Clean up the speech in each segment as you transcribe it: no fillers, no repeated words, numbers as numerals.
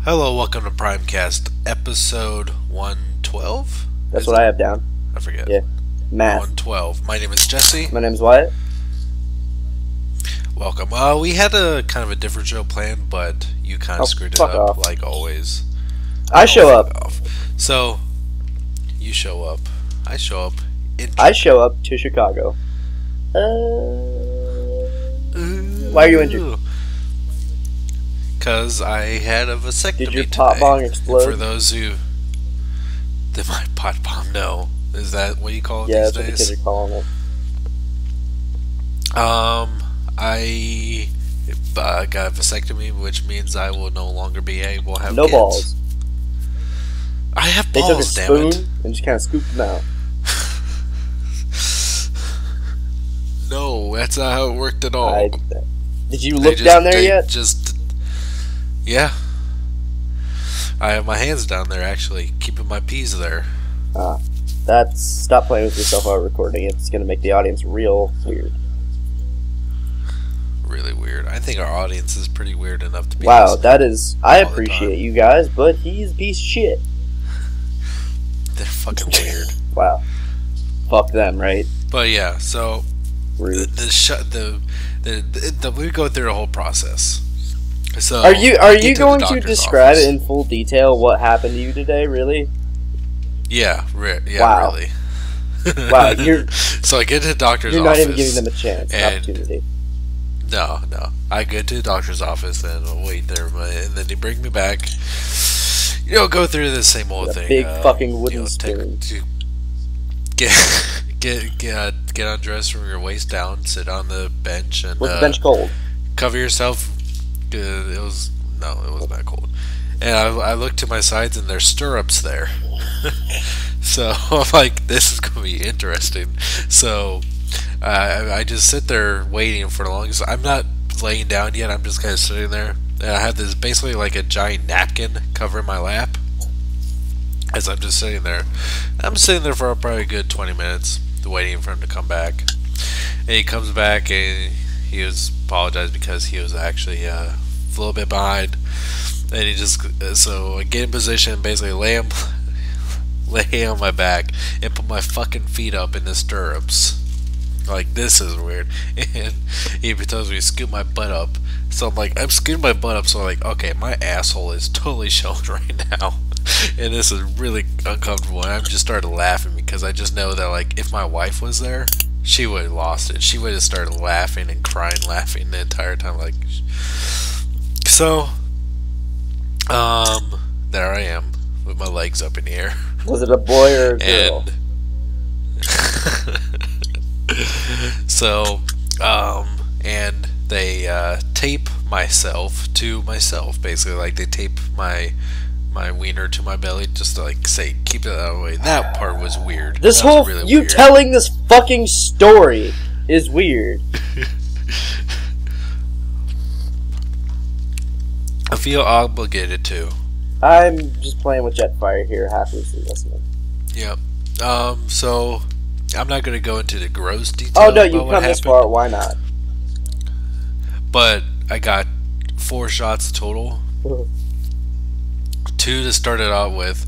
Hello, welcome to Primecast, episode 112? That's what I have down. I forget. Yeah. Math. 112. My name is Jesse. My name's Wyatt. Welcome. We had a kind of a different show planned, but you kind of screwed it up, off. like always. I show up. So, you show up. I show up. I show up to Chicago. Why are you injured? Because I had a vasectomy today. Did your pot bong explode? For those who... Did my pot bomb? No. Is that what you call it yeah, these that's days? what the kids are calling it. I got a vasectomy, which means I will no longer be able to have no kids. Balls. I have They balls, took a damn spoon and just kind of scooped them out. No, that's not how it worked at all. Did you look down there yet? Yeah. I have my hands down there, actually, keeping my peas there. Stop playing with yourself while recording. It's going to make the audience real weird. Really weird. I think our audience is pretty weird enough to be. Wow, that is. I appreciate you guys, but he's a piece of shit. They're fucking weird. Wow. Fuck them, right? But yeah, so Rude. we go through the whole process. So are you going to describe it in full detail what happened to you today? Really? Yeah. Wow. Really. Wow. So I get to the doctor's office. You're not even giving them a chance, an opportunity. No. I get to the doctor's office and I'll wait there, and then they bring me back. Go through the same old thing. Big fucking wooden spoon. Get undressed from your waist down, sit on the bench, and was the bench cold? Cover yourself. It wasn't that cold. And I look to my sides and there's stirrups there. So I'm like, this is gonna be interesting. So I just sit there waiting for the longest. I'm not laying down yet. I'm just kind of sitting there. And I have this basically like a giant napkin covering my lap as I'm just sitting there. I'm sitting there for probably a good 20 minutes waiting for him to come back. And he comes back and he was apologized because he was actually a little bit behind. And he just, so I get in position, basically lay on my back and put my fucking feet up in the stirrups. Like, this is weird. And he tells me to scoot my butt up. So I'm like, I'm scooting my butt up, so I'm like, okay, my asshole is totally showing right now. And this is really uncomfortable. And I just started laughing because I just know that, like, if my wife was there, she would have lost it. She would have started laughing and crying, laughing the entire time. Like, so, there I am with my legs up in the air. Was it a boy or a girl? So, and they tape myself to myself, basically. Like, they tape my wiener to my belly just to, like, say, keep it that way. That part was weird. This that whole, really you weird. Telling this fucking story is weird. I feel obligated to. I'm just playing with Jetfire here, happily listening. Yep. So, I'm not going to go into the gross details. Oh, no, you've come this far, why not? But I got 4 shots total. 2 to start it out with.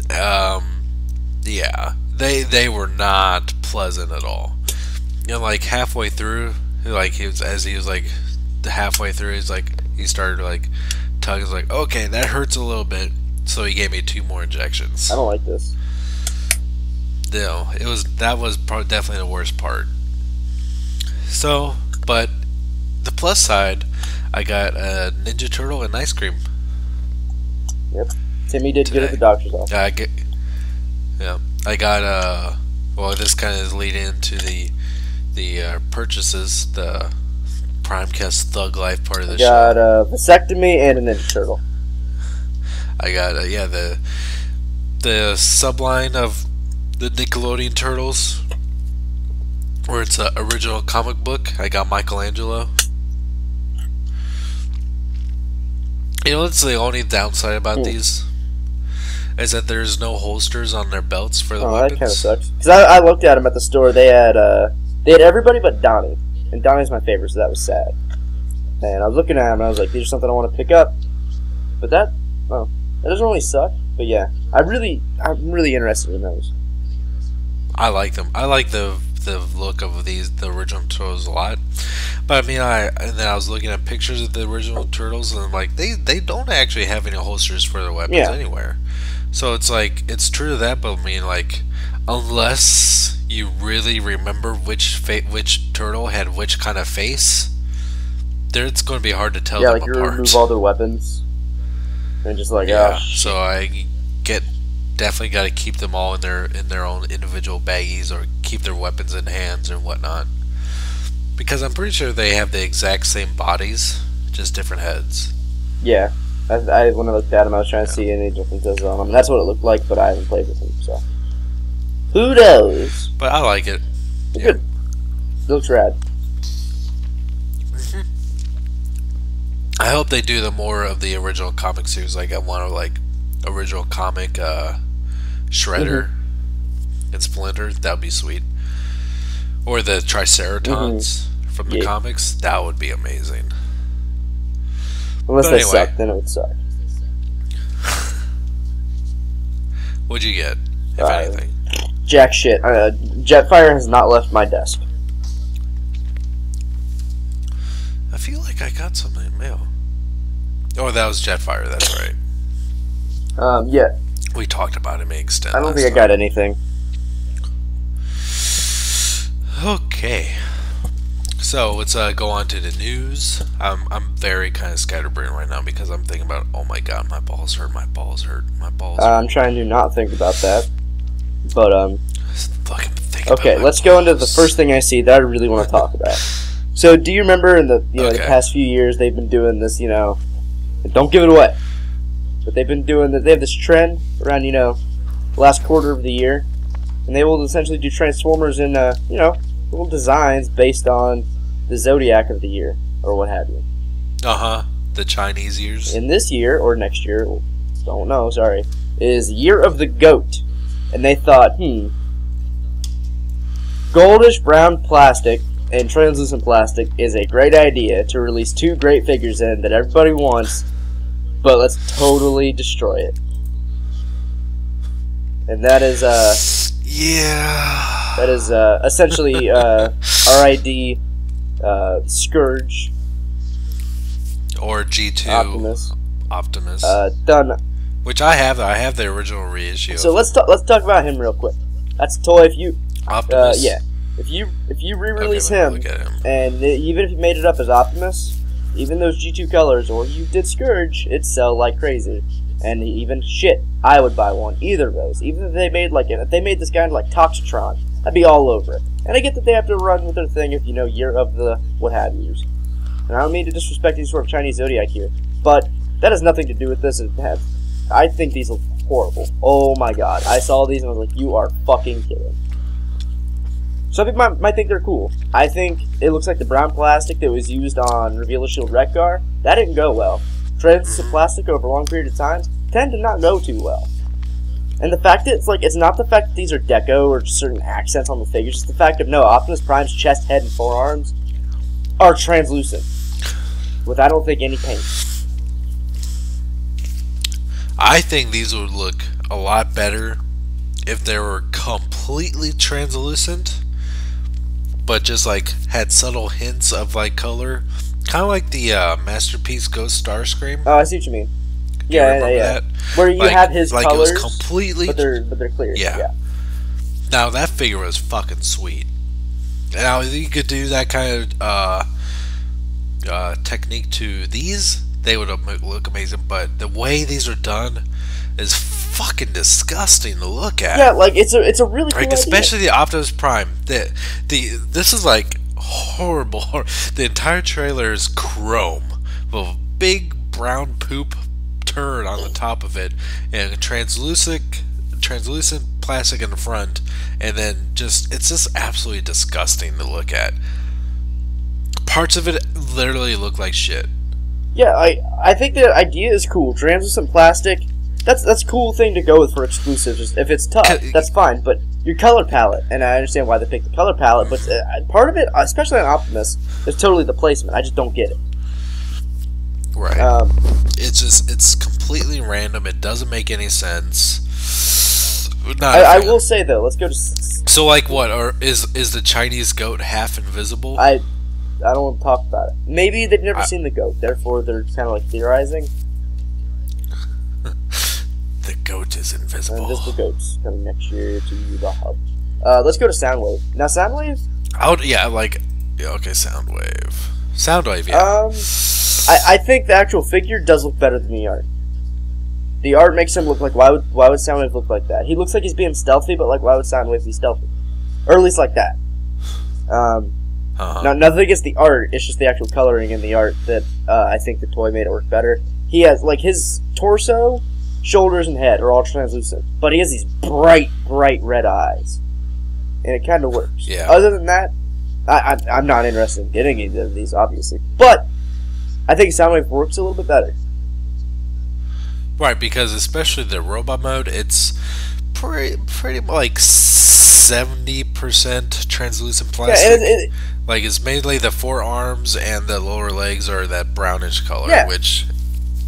Yeah, they were not pleasant at all. Like halfway through, like he was halfway through, he started like tugging. He's like, okay, that hurts a little bit. So he gave me 2 more injections. I don't like this. No, that was definitely the worst part. So, but the plus side, I got a Ninja Turtle and ice cream. Yep. Timmy did good at the doctor's office. I got well, this kind of is leading into the purchases, the Primecast Thug Life part of the show. Got a vasectomy and a Ninja Turtle. I got the subline of the Nickelodeon Turtles, where it's an original comic book. I got Michelangelo. That's the only downside about these, is that there's no holsters on their belts for the weapons. That kind of sucks. Because I looked at them at the store. They had everybody but Donnie, and Donnie's my favorite, so that was sad. And I was looking at them, and I was like, "These are something I want to pick up." But that doesn't really suck. But yeah, I'm really interested in those. I like them. I like the look of the original turtles a lot. But I mean, and then I was looking at pictures of the original turtles, and like they don't actually have any holsters for their weapons anywhere. So it's like it's true to that, but I mean, like, unless you really remember which turtle had which kind of face, it's going to be hard to tell them like apart. you remove all their weapons, and just like So I definitely got to keep them all in their own individual baggies, or keep their weapons in hands and whatnot, because I'm pretty sure they have the exact same bodies, just different heads. Yeah, I when I looked at them, I was trying to see any differences on them. That's what it looked like, but I haven't played with them, so who knows? But I like it. Good. It looks rad. I hope they do the more of the original comic series. Like I want to like original comic Shredder and Splinter. That would be sweet. Or the Triceratons from the comics. That would be amazing. Unless they suck, then it would suck. What'd you get, if anything? Jack shit. Jetfire has not left my desk. I feel like I got something in mail. Oh, that was Jetfire. That's right. Yeah. We talked about it in extent. I don't think I got anything. Okay. So let's go on to the news. I'm very kind of scatterbrained right now because I'm thinking about, oh my god, my balls hurt, my balls hurt, my balls hurt. I'm trying to not think about that. But Just fucking think okay, let's go into the first thing I see that I really want to talk about. So, do you remember in the the past few years they've been doing this, don't give it away, but they've been doing that. They have this trend around the last quarter of the year, and they will essentially do Transformers in little designs based on the zodiac of the year or what have you. The Chinese years. In this year or next year, don't know. Sorry, is Year of the Goat, and they thought, goldish brown plastic and translucent plastic is a great idea to release two great figures in that everybody wants, but let's totally destroy it. And that is that is essentially RID Scourge or G2 Optimus. Done. Which I have. I have the original reissue. So let's talk about him real quick. That's a toy. If you Optimus. if you re-release him, and even if you made it up as Optimus, even those G2 colors, or you did Scourge, it'd sell like crazy. And even I would buy one. Either of those. Even if they made if they made this guy like Toxitron, I'd be all over it. And I get that they have to run with their thing if Year of the what have yous. And I don't mean to disrespect any sort of Chinese zodiac here, but that has nothing to do with this. I think these look horrible. Oh my god. I saw these and I was like, you are fucking kidding. Some people might think they're cool. I think it looks like the brown plastic that was used on Reveal a Shield Wreck-Gar. That didn't go well. Translucent plastic over a long period of time tend to not go too well. And the fact that it's not the fact that these are deco or certain accents on the figures, it's the fact of Optimus Prime's chest, head, and forearms are translucent. With I don't think any paint. I think these would look a lot better if they were completely translucent, but just like had subtle hints of like color, kind of like the Masterpiece Ghost Starscream. Oh, I see what you mean. Yeah. That? Where you have his colors, it was completely, but they're clear. Yeah. Now that figure was fucking sweet. Now you could do that kind of technique to these, they would look amazing. But the way these are done is fucking disgusting to look at. Yeah, like it's a really cool idea. Especially the Optimus Prime. This is like horrible. The entire trailer is chrome with a big brown poop turd on the top of it, and translucent plastic in the front, and then it's just absolutely disgusting to look at. Parts of it literally look like shit. Yeah, I think the idea is cool. Translucent plastic, that's a cool thing to go with for exclusives. If it's tough, that's fine. But your color palette, and I understand why they picked the color palette, but part of it, especially on Optimus, is totally the placement. I just don't get it. Right. It's completely random. It doesn't make any sense. I will say though, let's go to. So like, what is the Chinese goat half invisible? I don't want to talk about it. Maybe they've never seen the goat, therefore they're kind of like theorizing. The goat is invisible. And just the goats coming next year to the hub. Let's go to Soundwave. Now Soundwave. Okay, Soundwave. Soundwave, yeah. I think the actual figure does look better than the art. The art makes him look like why would Soundwave look like that? He looks like he's being stealthy, but like why would Soundwave be stealthy? Or at least like that. Now nothing against the art. It's just the actual coloring in the art that I think the toy made it work better. He has like his torso, shoulders, and head are all translucent, but he has these bright red eyes, and it kind of works. Yeah. Other than that, I'm not interested in getting either of these, obviously, but I think Soundwave works a little bit better. Right, because especially the robot mode, it's pretty like 70% translucent plastic. Yeah, like it's mainly the forearms and the lower legs are that brownish color, yeah. Which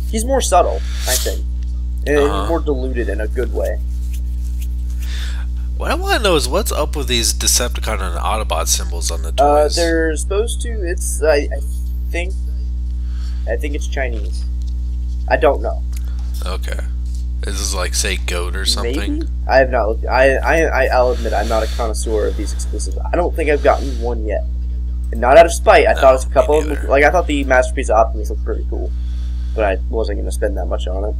he's more subtle, I think, and he's more diluted in a good way. What I want to know is what's up with these Decepticon and Autobot symbols on the toys. They're supposed to. It's I think it's Chinese. I don't know. Okay. Is this like, say, goat or something? Maybe? I have not looked. I'll admit I'm not a connoisseur of these exclusives. I don't think I've gotten one yet. And not out of spite. I thought it was a couple of them. Like I thought the Masterpiece of Optimus looked pretty cool, but I wasn't going to spend that much on it.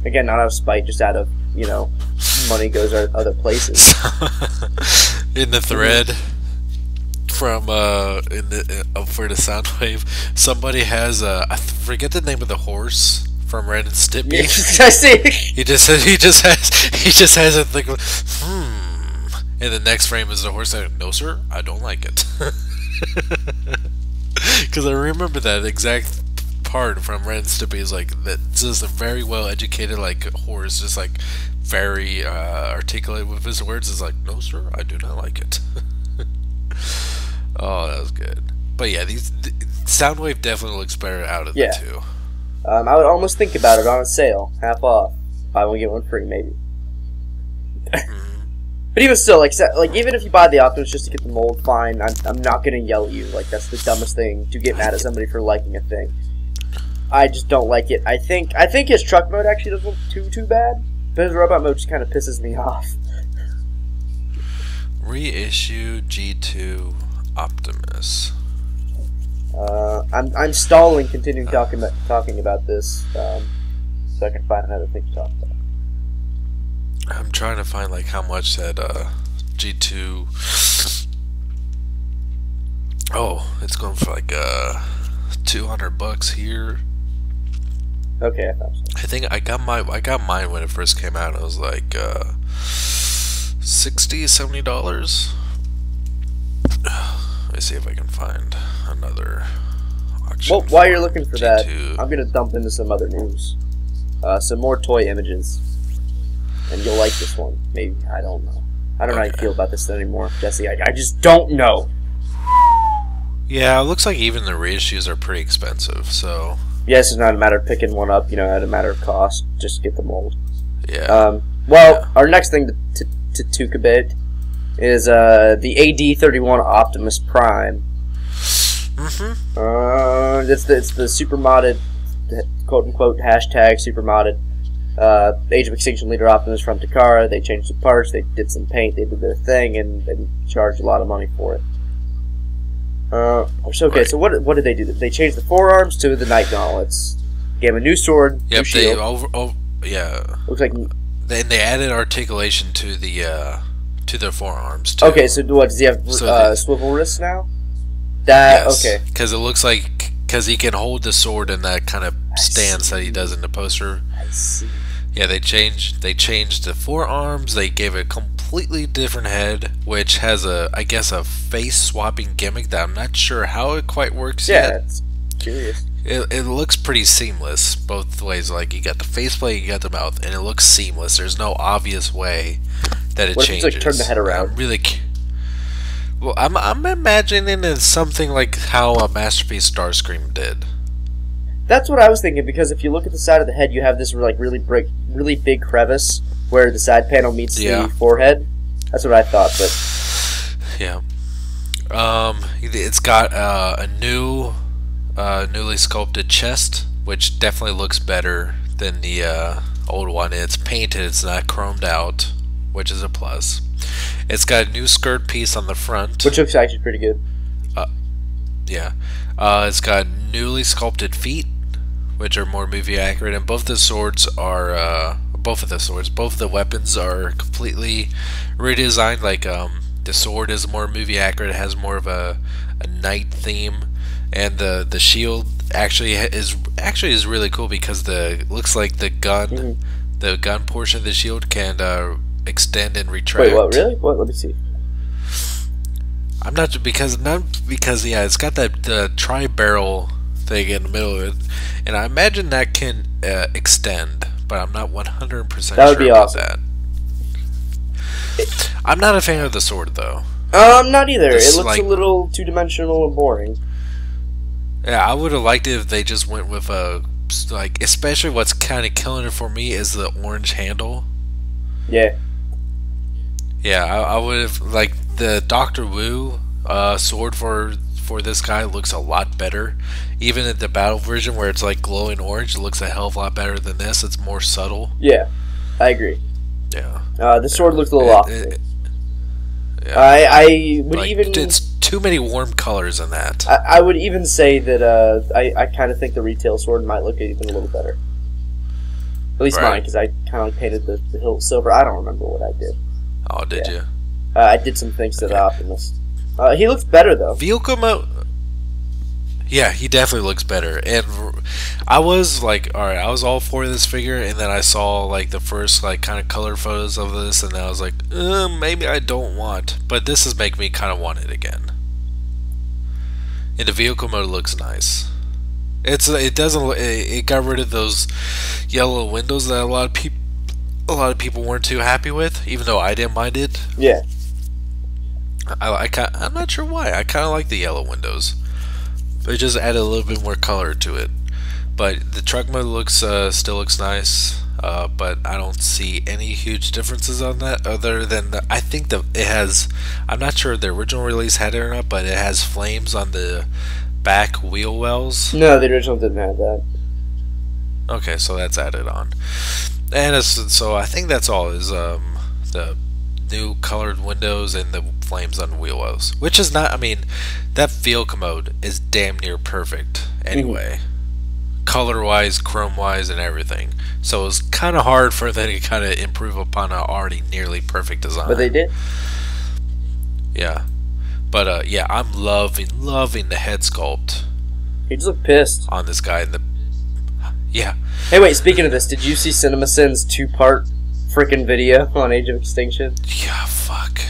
Again, not out of spite, just out of money goes other places. In the thread from for the Soundwave, somebody has I forget the name of the horse from Ren and Stimpy. I see. He just has a thing. And the next frame is the horse saying, "No, sir, I don't like it." Because I remember that exact part from Ren and Stimpy is like that. Just a very well educated horse, just like very articulate with his words. Is like, "No, sir, I do not like it." Oh, that was good. But yeah, Soundwave definitely looks better out of the two. I would almost think about it on a sale, half off, buy one get one free, maybe. But even still, like even if you buy the Optimus just to get the mold, fine. I'm not gonna yell at you. Like that's the dumbest thing to get mad at somebody for liking a thing. I just don't like it. I think his truck mode actually doesn't look too bad, but his robot mode just kind of pisses me off. Reissue G2 Optimus. I'm stalling, continuing talking about this, so I can find another thing to talk about. I'm trying to find how much that G2. Oh, it's going for $200 here. Okay, I thought so. I think I got mine when it first came out. It was like $60-$70. Let me see if I can find another auction. Well, while you're looking for G2. that, I'm gonna dump into some other news. Some more toy images, and you'll like this one. Maybe, I don't know. I don't know how you feel about this anymore, Jesse. I just don't know. Yeah, it looks like even the reissues are pretty expensive. So yes, it's not a matter of picking one up. At a matter of cost. Just get the mold. Yeah. Our next thing to talk about is the AD-31 Optimus Prime. It's the super modded, quote unquote hashtag super modded Age of Extinction leader Optimus from Takara. They changed the parts, they did some paint, they did their thing, and charged a lot of money for it. So what did they do? They changed the forearms to the Night Gauntlets. Gave him a new sword. Yep. New shield. Looks like. They added articulation to their forearms too. Okay, so what does he have? Swivel wrists now. Okay. Because it looks because he can hold the sword in that kind of stance that he does in the poster. I see. Yeah, they changed the forearms. They gave a completely different head, which has a face swapping gimmick that I'm not sure how it quite works yet. Yeah, it's curious. It looks pretty seamless both ways. Like you got the faceplate, you got the mouth, and it looks seamless. There's no obvious way that it changes. What if you turn the head around? I'm imagining it's something like how a Masterpiece Starscream did. That's what I was thinking, because if you look at the side of the head, you have this like really big crevice where the side panel meets the forehead. That's what I thought, but yeah. It's got a newly sculpted chest, which definitely looks better than the old one. It's painted, it's not chromed out, which is a plus. It's got a new skirt piece on the front, which looks actually pretty good. Yeah. It's got newly sculpted feet, which are more movie accurate, and both of the weapons are completely redesigned. Like the sword is more movie accurate, it has more of a night theme, and the shield actually is really cool because looks like the gun the gun portion of the shield can extend and retract. Wait, what, really? What? Let me see. I'm not because yeah, it's got the tri-barrel thing in the middle of it, and I imagine that can extend, but I'm not 100% That would sure be about awesome. that. I'm not a fan of the sword though. Not either. It's it looks a little two-dimensional and boring. Yeah, I would have liked it if they just went with especially what's kind of killing it for me is the orange handle. Yeah. Yeah, I would have the Doctor Wu sword for this guy looks a lot better. Even in the battle version where it's like glowing orange, it looks a hell of a lot better than this. It's more subtle. Yeah, I agree. Yeah. The sword looks a little off. Yeah. I would even. It's too many warm colors in that. I would even say that I kind of think the retail sword might look even a little better. At least mine, because I kind of painted the hilt silver. I don't remember what I did. Oh, did you? I did some things to the Optimus. He looks better, though. Vehicle mode. Yeah, he definitely looks better. And I was like, alright, I was all for this figure, and then I saw the first kind of color photos of this, and then I was like, maybe I don't want. But this is making me kind of want it again. And the vehicle mode looks nice. It got rid of those yellow windows that a lot of people weren't too happy with, even though I didn't mind it. Yeah. I'm not sure why. I kind of like the yellow windows. It just added a little bit more color to it. But the truck mode still looks nice. But I don't see any huge differences on that other than I think it has. I'm not sure if the original release had it or not, but it has flames on the back wheel wells. No, the original didn't have that. Okay, so that's added on. And so I think that's all is the new colored windows and the flames on wheel wells, which is not. I mean, that vehicle mode is damn near perfect anyway, color wise, chrome wise, and everything. So it was kind of hard for them to kind of improve upon an already nearly perfect design. But they did. Yeah, but yeah, I'm loving the head sculpt. He just looked pissed on this guy. Yeah. Hey, wait. Speaking of this, did you see CinemaSin's 2-part freaking video on Age of Extinction? Yeah. Fuck.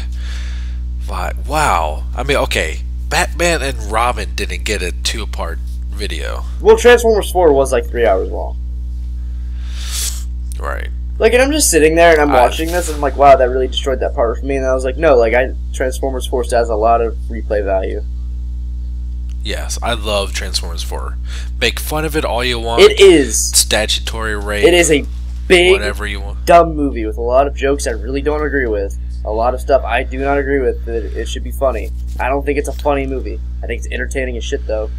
Wow. I mean, okay. Batman and Robin didn't get a 2-part video. Well, Transformers 4 was 3 hours long. Right. And I'm just sitting there and I'm watching this and I'm like, wow, that really destroyed that part for me. And I was like, no, Transformers 4 still has a lot of replay value. Yes, I love Transformers 4. Make fun of it all you want. It is statutory rape. It is a big, whatever you want, dumb movie with a lot of jokes I really don't agree with. A lot of stuff I do not agree with. That it should be funny. I don't think it's a funny movie. I think it's entertaining as shit, though.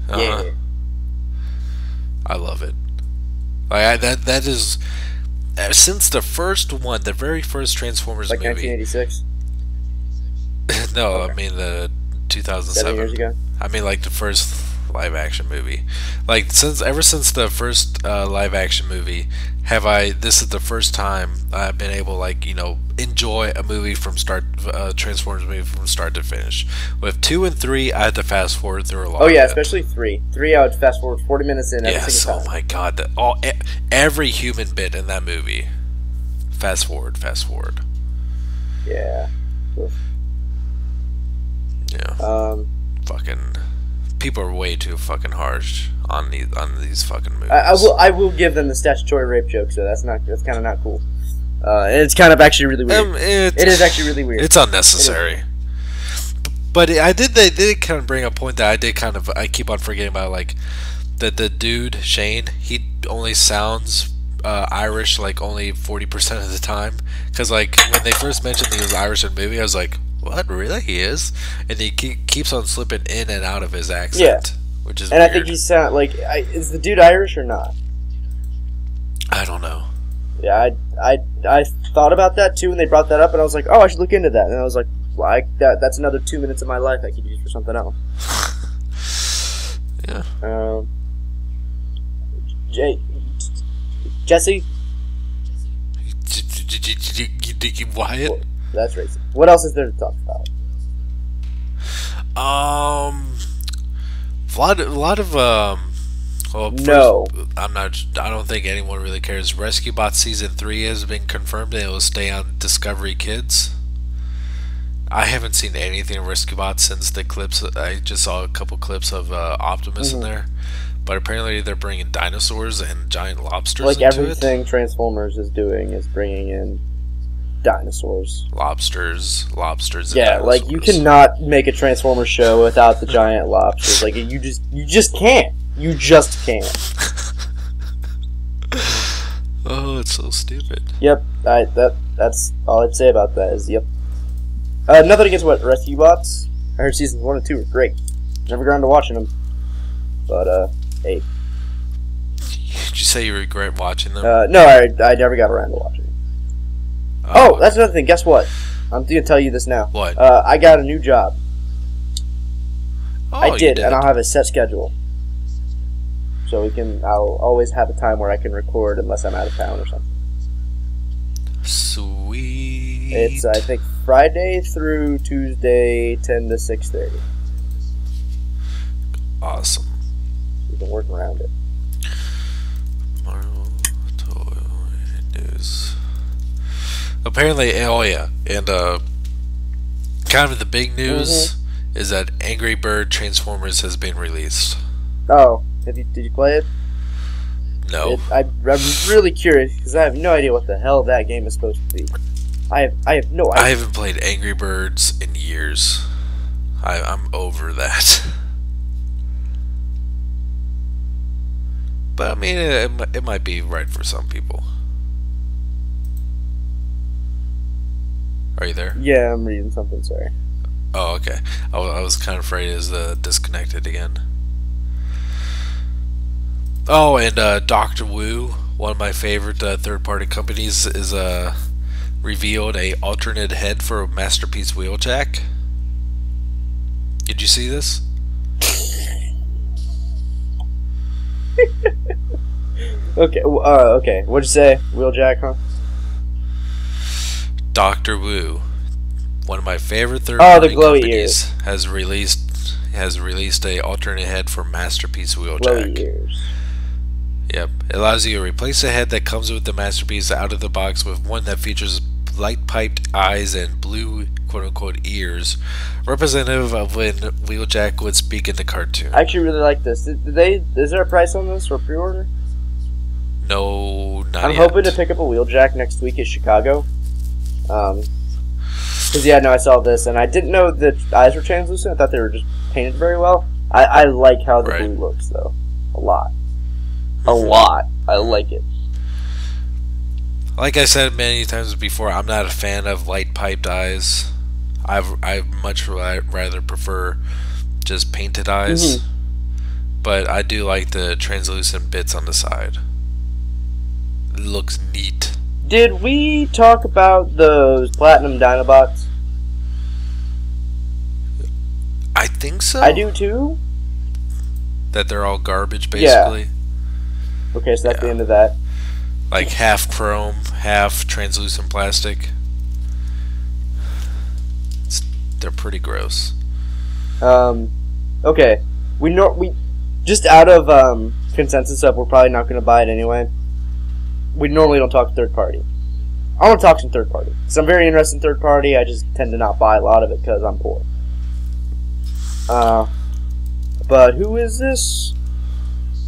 Yeah. I love it. That is since the first one, the very first Transformers movie. 1986. No, Okay. I mean the 2007. 7 years ago. I mean the first live action movie. Ever since the first live action movie, this is the first time I've been able enjoy a movie Transformers movie from start to finish. With 2 and 3, I had to fast forward through a lot. Oh yeah, especially 3. 3, I would fast forward 40 minutes in every single time. Oh my god, every human bit in that movie. Fast forward. Yeah. Yeah. Fucking people are way too fucking harsh on these fucking movies. I will give them the statutory rape joke, so that's kind of not cool. And it's kind of actually really weird. It is actually really weird. It's unnecessary. But they did kind of bring a point that I keep on forgetting about, like that the dude Shane, he only sounds Irish like only 40% of the time. Because like when they first mentioned he was Irish in the movie, I was like, what, really? He is? And he keeps on slipping in and out of his accent. Yeah. Which is and weird. I think he sound like is the dude Irish or not? I don't know. Yeah, I thought about that too when they brought that up, and I was like, oh, I should look into that. And I was like, well, that's another 2 minutes of my life I could use for something else. Yeah. Jesse? Wyatt? Well, that's racist. What else is there to talk about? A lot of well, no. I don't think anyone really cares. Rescue Bot Season 3 has been confirmed and it will stay on Discovery Kids. I haven't seen anything of Rescue Bot since the clips. I just saw a couple clips of Optimus in there. But apparently they're bringing dinosaurs and giant lobsters like into everything Transformers is doing is bringing in dinosaurs. Lobsters, and yeah, dinosaurs. like you cannot make a Transformers show without the giant lobsters. Like you just can't. You just can't. Oh, it's so stupid. Yep, that's all I'd say about that. Is yep. Nothing against what Rescue Bots. I heard seasons 1 and 2 were great. Never got around to watching them, but hey. Did you say you regret watching them? No, I never got around to watching them. Oh, that's another thing. Guess what? I'm going to tell you this now. What? I got a new job. Oh, I did, and I'll have a set schedule. So I'll always have a time where I can record unless I'm out of town or something. Sweet. It's, I think, Friday through Tuesday, 10 to 6:30. Awesome. You can work around it. Marvel Toy News. Apparently, oh yeah, and kind of the big news is that Angry Bird Transformers has been released. Oh, did you play it? No. I'm really curious because I have no idea what the hell that game is supposed to be. I have no idea. I haven't played Angry Birds in years. I'm over that. But I mean, it might be right for some people. Are you there? Yeah, I'm reading something. Sorry. Oh, okay. I was kind of afraid it was disconnected again. Oh, and Dr. Wu, one of my favorite third-party companies, is revealed a alternate head for Masterpiece Wheeljack. Did you see this? Okay. Okay. What'd you say? Wheeljack, huh? Dr. Wu, one of my favorite third-party companies, ears. has released a alternate head for Masterpiece Wheeljack. Glowy ears. Yep, it allows you to replace the head that comes with the Masterpiece out of the box with one that features light-piped eyes and blue quote-unquote ears, representative of when Wheeljack would speak in the cartoon. I actually really like this. Is there a price on this for pre-order? No, not I'm yet. hoping to pick up a Wheeljack next week at Chicago. Because yeah, no, I saw this and I didn't know that eyes were translucent. I thought they were just painted very well. I like how the blue looks though, a lot. A lot. I like it. Like I said many times before, I'm not a fan of light piped eyes. I much rather prefer just painted eyes. But I do like the translucent bits on the side. It looks neat. Did we talk about those Platinum Dinobots? I think so. I do too. That they're all garbage, basically. Yeah. Okay, so that's the end of that. Like half chrome, half translucent plastic. They're pretty gross. Okay. We just out of consensus of we're probably not going to buy it anyway. We normally don't talk third party. I want to talk some third party. Because I'm very interested in third party. I just tend to not buy a lot of it because I'm poor. But who is this?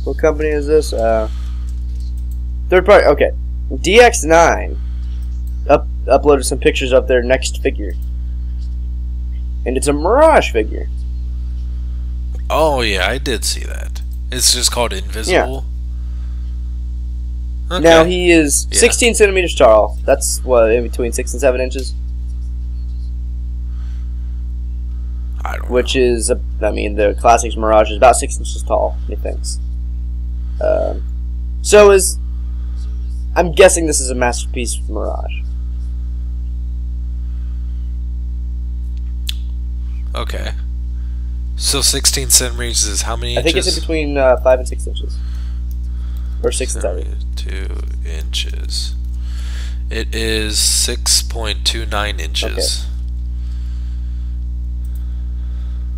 What company is this? Third party. Okay. DX9 uploaded some pictures of their next figure. and it's a Mirage figure. Oh yeah, I did see that. It's just called Invisible. Yeah. Okay. Now he is 16 centimeters tall. That's what, in between 6 and 7 inches. I don't know. Which is, I mean, the Classics Mirage is about 6 inches tall, methinks. So is, I'm guessing this is a Masterpiece Mirage. Okay. So 16 centimeters is how many inches? I think it's in between 5 and 6 inches. Or 6 and 7. 2 inches. It is 6.29 inches. Okay.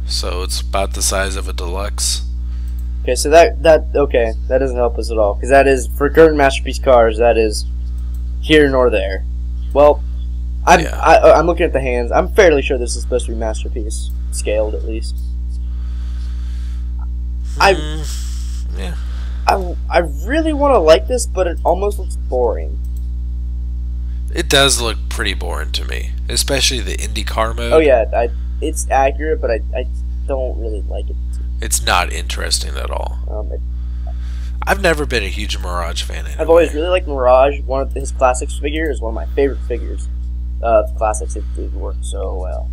So it's about the size of a deluxe. Okay, so that doesn't help us at all, because that is, for current Masterpiece cars, that is here nor there. Well, I'm looking at the hands. I'm fairly sure this is supposed to be Masterpiece scaled, at least. I really want to like this, but it almost looks boring. It does look pretty boring to me, especially the IndyCar mode. Oh yeah, it's accurate, but I don't really like it. It's not interesting at all. I've never been a huge Mirage fan. Anyway. I've always really liked Mirage. One of his Classics figure is one of my favorite figures. Classics, it worked so well.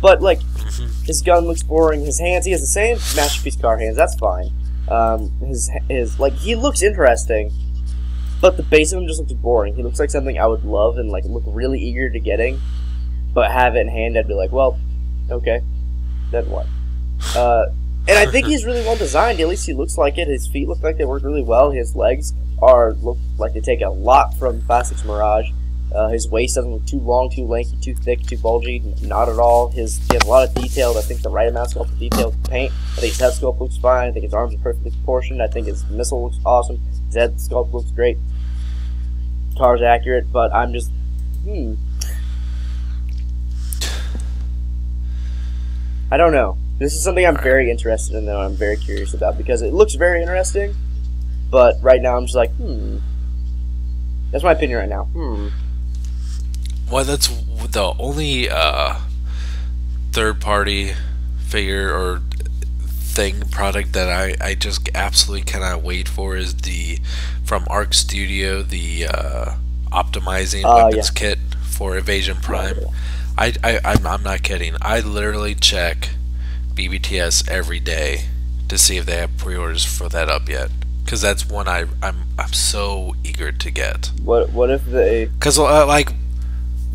But like, his gun looks boring. His hands, he has the same Masterpiece car hands. That's fine. His like, he looks interesting, but the base of him just looks boring. He looks like something I would love and like look really eager to getting, but have it in hand, I'd be like, well, okay, then what? And I think he's really well designed. At least he looks like it. His feet look like they work really well. His legs look like they take a lot from Classics Mirage. His waist doesn't look too long, too lanky, too thick, too bulgy. Not at all. He has a lot of detail. I think the right amount of sculpt detail to paint. I think his head sculpt looks fine. I think his arms are perfectly proportioned. I think his missile looks awesome. His head sculpt looks great. Car's accurate, but I'm just I don't know. This is something I'm very interested in, though. I'm very curious about, because it looks very interesting, but right now I'm just like, That's my opinion right now. Well, that's the only third-party figure or product that I just absolutely cannot wait for is from Arc Studio, the optimizing weapons kit for Evasion Prime. I'm not kidding. I literally check BBTS every day to see if they have pre-orders for that up yet, because that's one I'm so eager to get. What if they? Because what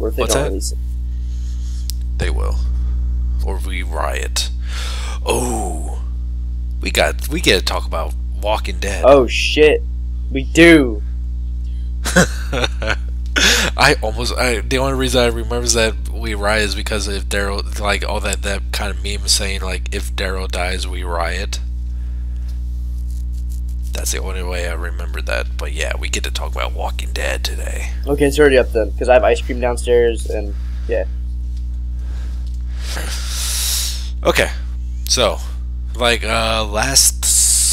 if they don't release it? They will, or we riot. Oh, we get to talk about Walking Dead. Oh shit, we do. The only reason I remember is that we riot is because if Daryl, like all that kind of meme saying like, if Daryl dies we riot. That's the only way I remember that. But yeah, we get to talk about Walking Dead today. Okay, it's already up then, because I have ice cream downstairs, and yeah. Okay, so like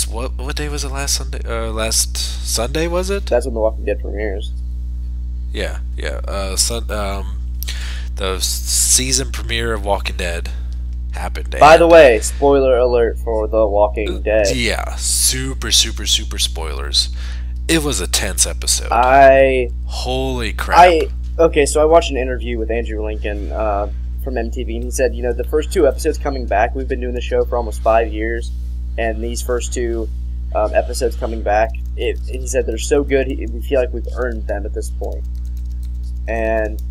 what day was it? Last Sunday? Last Sunday was it? That's when The Walking Dead premieres. Yeah. The season premiere of Walking Dead happened. By the way, spoiler alert for The Walking Dead. Yeah, super spoilers. It was a tense episode. Holy crap. Okay, so I watched an interview with Andrew Lincoln from MTV, and he said, the first 2 episodes coming back, we've been doing the show for almost 5 years, and these first 2 episodes coming back, he said they're so good, we feel like we've earned them at this point. And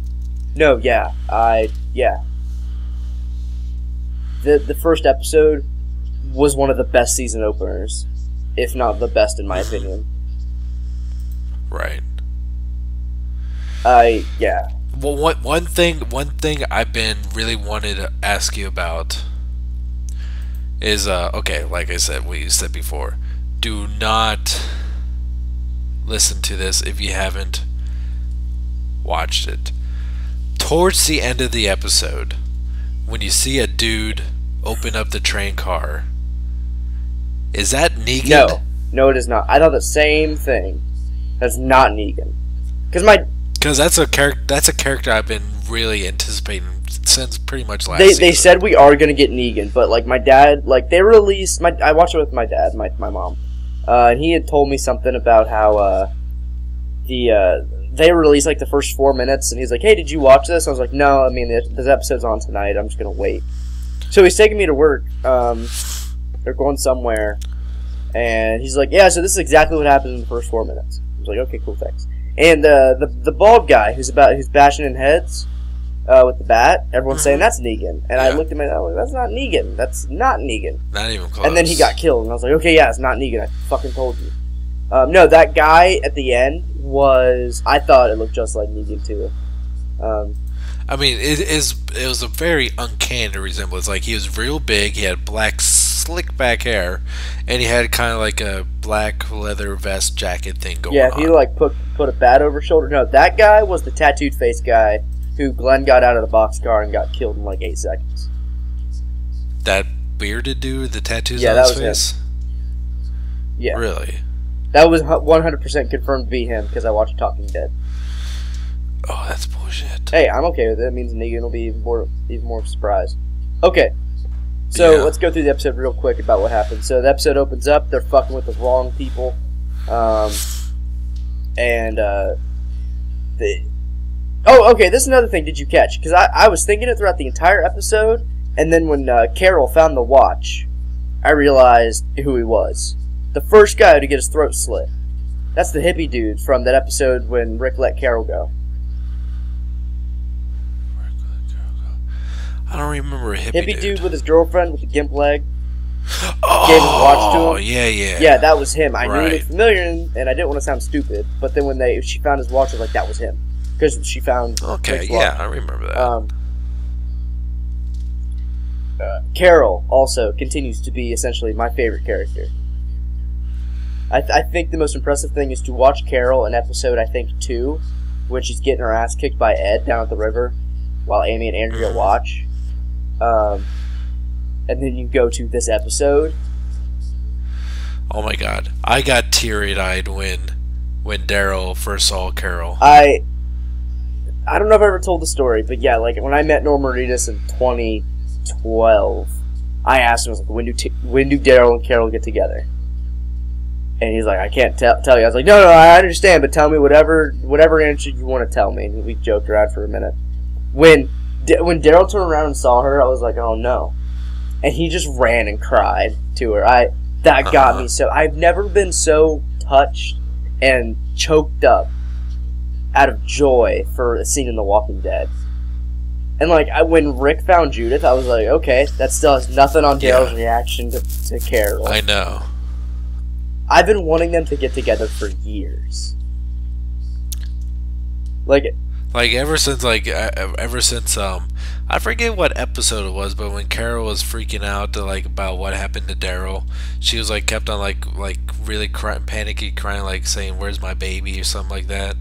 no, the first episode was one of the best season openers, if not the best in my opinion. Right. Well, one thing I've been really wanting to ask you about is okay, like I said, what you said before, do not listen to this if you haven't watched it. Towards the end of the episode, when you see a dude open up the train car, is that Negan? No, it is not. I thought the same thing. That's not Negan. Because that's a character I've been really anticipating since pretty much last They season. said we are gonna get Negan, but like my dad, like they released I watched it with my dad, my mom, and he had told me something about how they released like the first 4 minutes, and he's like, "Hey, did you watch this?" I was like, "No, I mean this episode's on tonight. I'm just gonna wait." So he's taking me to work. They're going somewhere, and he's like, "Yeah, so this is exactly what happens in the first 4 minutes." I was like, "Okay, cool, thanks." And the bald guy who's bashing in heads with the bat, everyone's saying that's Negan, and I looked at him and I was like, "That's not Negan. That's not Negan. Not even close." And then he got killed, and I was like, "Okay, yeah, it's not Negan. I fucking told you." No, that guy at the end I thought it looked just like Negan too. I mean, it was a very uncanny resemblance. Like, he was real big, he had black slick back hair, and he had kind of like a black leather vest jacket thing going on. Yeah, he like put a bat over his shoulder. No, that guy was the tattooed face guy who Glenn got out of the boxcar and got killed in like 8 seconds. That bearded dude with the tattoos yeah, on that his was face? Him. Yeah. Really? That was 100% confirmed to be him because I watched Talking Dead. Oh, that's bullshit. Hey, I'm okay with it. It means Negan will be even more surprised. Okay, so let's go through the episode real quick about what happened. So the episode opens up. They're fucking with the wrong people, Oh, okay. This is another thing. Did you catch? Because I was thinking it throughout the entire episode, and then when Carol found the watch, I realized who he was. The first guy to get his throat slit. That's the hippie dude from that episode when Rick let Carol go. I don't remember a hippie dude with his girlfriend with the gimp leg. Oh, gave his watch to him. Yeah. Yeah, that was him. I knew he looked familiar, and I didn't want to sound stupid. But then when she found his watch, I was like, that was him. Because she found Okay, yeah, I remember that. Carol also continues to be essentially my favorite character. I think the most impressive thing is to watch Carol in episode, I think, 2, when she's getting her ass kicked by Ed down at the river, while Amy and Andrea watch. And then you go to this episode. Oh my god. I got teary-eyed when Daryl first saw Carol. I don't know if I ever told the story, but yeah, like, when I met Norma Reedus in 2012, I asked him, I was like, when do Daryl and Carol get together? And he's like, I can't tell you. I was like, no, I understand, but tell me whatever answer you want to tell me. And we joked around for a minute. When Daryl turned around and saw her, I was like, oh no. And he just ran and cried to her. That got me so... I've never been so touched and choked up out of joy for a scene in The Walking Dead. And like, when Rick found Judith, I was like, okay, that still has nothing on Daryl's reaction to Carol. I know. I've been wanting them to get together for years. Like ever since I forget what episode it was, but when Carol was freaking out about what happened to Daryl, she was like kept on like really panicky crying, like saying, "Where's my baby?" or something like that.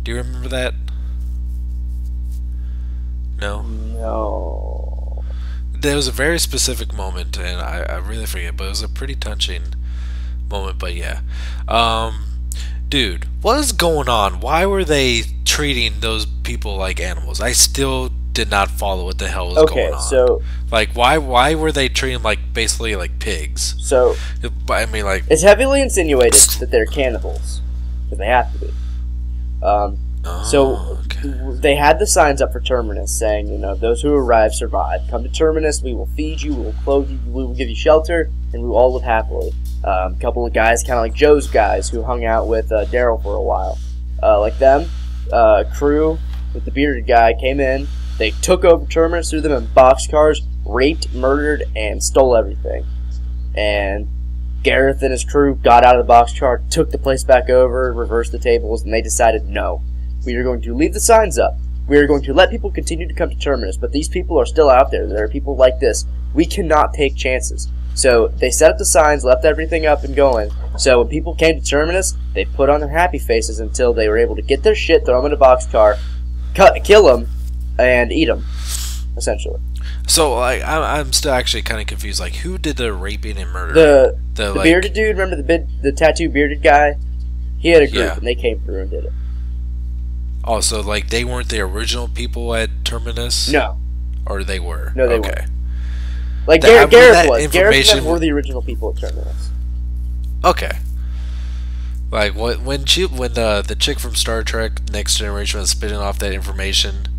Do you remember that? No. There was a very specific moment, and I really forget, but it was a pretty touching moment. But yeah, dude, what is going on? Why were they treating those people like animals? I still did not follow what the hell was going on. Okay, so like, why were they treating them basically like pigs? So I mean, it's heavily insinuated that they're cannibals because they have to be. They had the signs up for Terminus saying, those who arrive survive. Come to Terminus, we will feed you, we will clothe you, we will give you shelter, and we will all live happily. A couple of guys, kind of like Joe's guys, who hung out with Daryl for a while. Like them, crew with the bearded guy came in. They took over Terminus, threw them in boxcars, raped, murdered, and stole everything. And Gareth and his crew got out of the boxcar, took the place back over, reversed the tables, and they decided, no, we are going to leave the signs up. We are going to let people continue to come to Terminus, but these people are still out there. There are people like this. We cannot take chances. So they set up the signs, left everything up and going. So when people came to Terminus, they put on their happy faces until they were able to get their shit, throw them in a boxcar, kill them, and eat them, essentially. So I'm still actually kind of confused. Like, who did the raping and murdering? The bearded dude. Remember the tattoo bearded guy? He had a group, and they came through and did it. Oh, so like they weren't the original people at Terminus? No. Or they were? No, they okay. weren't. Like Gareth was. Gareth and them were the original people at Terminus. Okay. Like when the chick from Star Trek Next Generation was spitting off that information,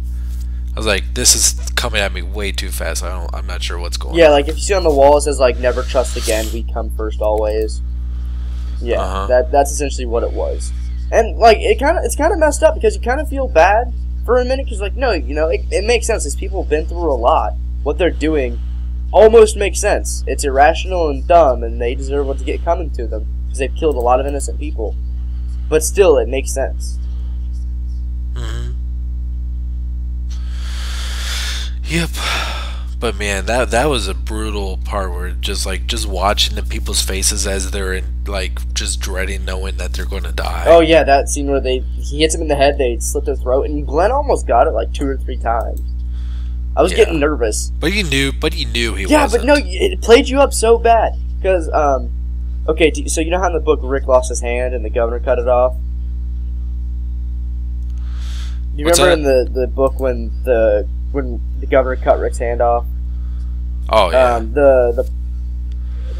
I was like, this is coming at me way too fast. I'm not sure what's going on. Yeah, like if you see on the wall it says like never trust again, we come first always. Yeah, that's essentially what it was. And like it's kind of messed up because you kind of feel bad for a minute because like no, it makes sense. These people have been through a lot. What they're doing almost makes sense. It's irrational and dumb, and they deserve what's coming to them because they've killed a lot of innocent people. But still, it makes sense. Mm-hmm. Yep. But man, that was a brutal part where just watching the people's faces as they're just dreading knowing that they're going to die. Oh yeah, that scene where he hits him in the head, they slit their throat, and Glenn almost got it like 2 or 3 times. I was getting nervous. But you knew he wasn't. Yeah, but no, it played you up so bad. Because, okay, so you know how in the book Rick lost his hand and the governor cut it off? You remember in the book when the governor cut Rick's hand off? Oh, yeah. The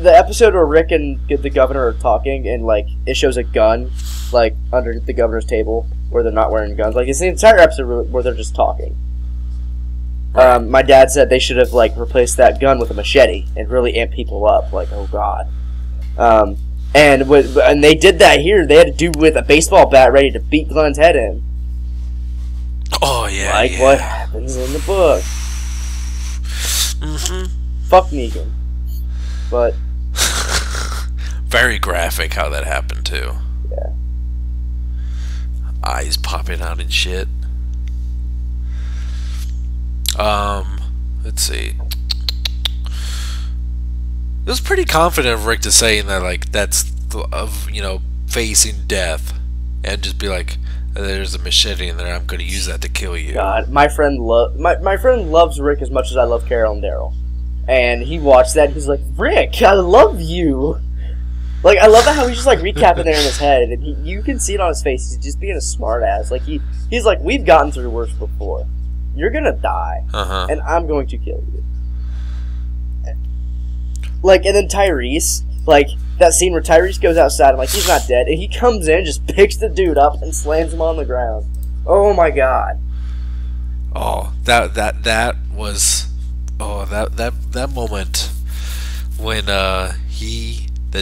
episode where Rick and the governor are talking and, like, it shows a gun, like, under the governor's table where they're not wearing guns. Like, it's the entire episode where they're just talking. My dad said they should have like replaced that gun with a machete and really amp people up. Like, oh god. And they did that here. They had to do with a baseball bat ready to beat Glenn's head in. Oh yeah, like what happens in the book. Fuck Negan. But very graphic how that happened too. Yeah. Eyes popping out and shit. Let's see. It was pretty confident of Rick to saying that, like, that's of facing death, and just be like, "There's a machete in there. I'm going to use that to kill you." God, my friend loves Rick as much as I love Carol and Daryl, and he watched that. And he's like, "Rick, I love you." Like, I love how he's just like recapping there in his head, and you can see it on his face. He's just being a smart ass. Like he's like, "We've gotten through worse before. You're gonna die, and I'm going to kill you." Like, and then Tyrese, like, that scene where Tyrese goes outside and, like, he's not dead, and he comes in, just picks the dude up, and slams him on the ground. Oh, my God. Oh, that was... Oh, that moment when, the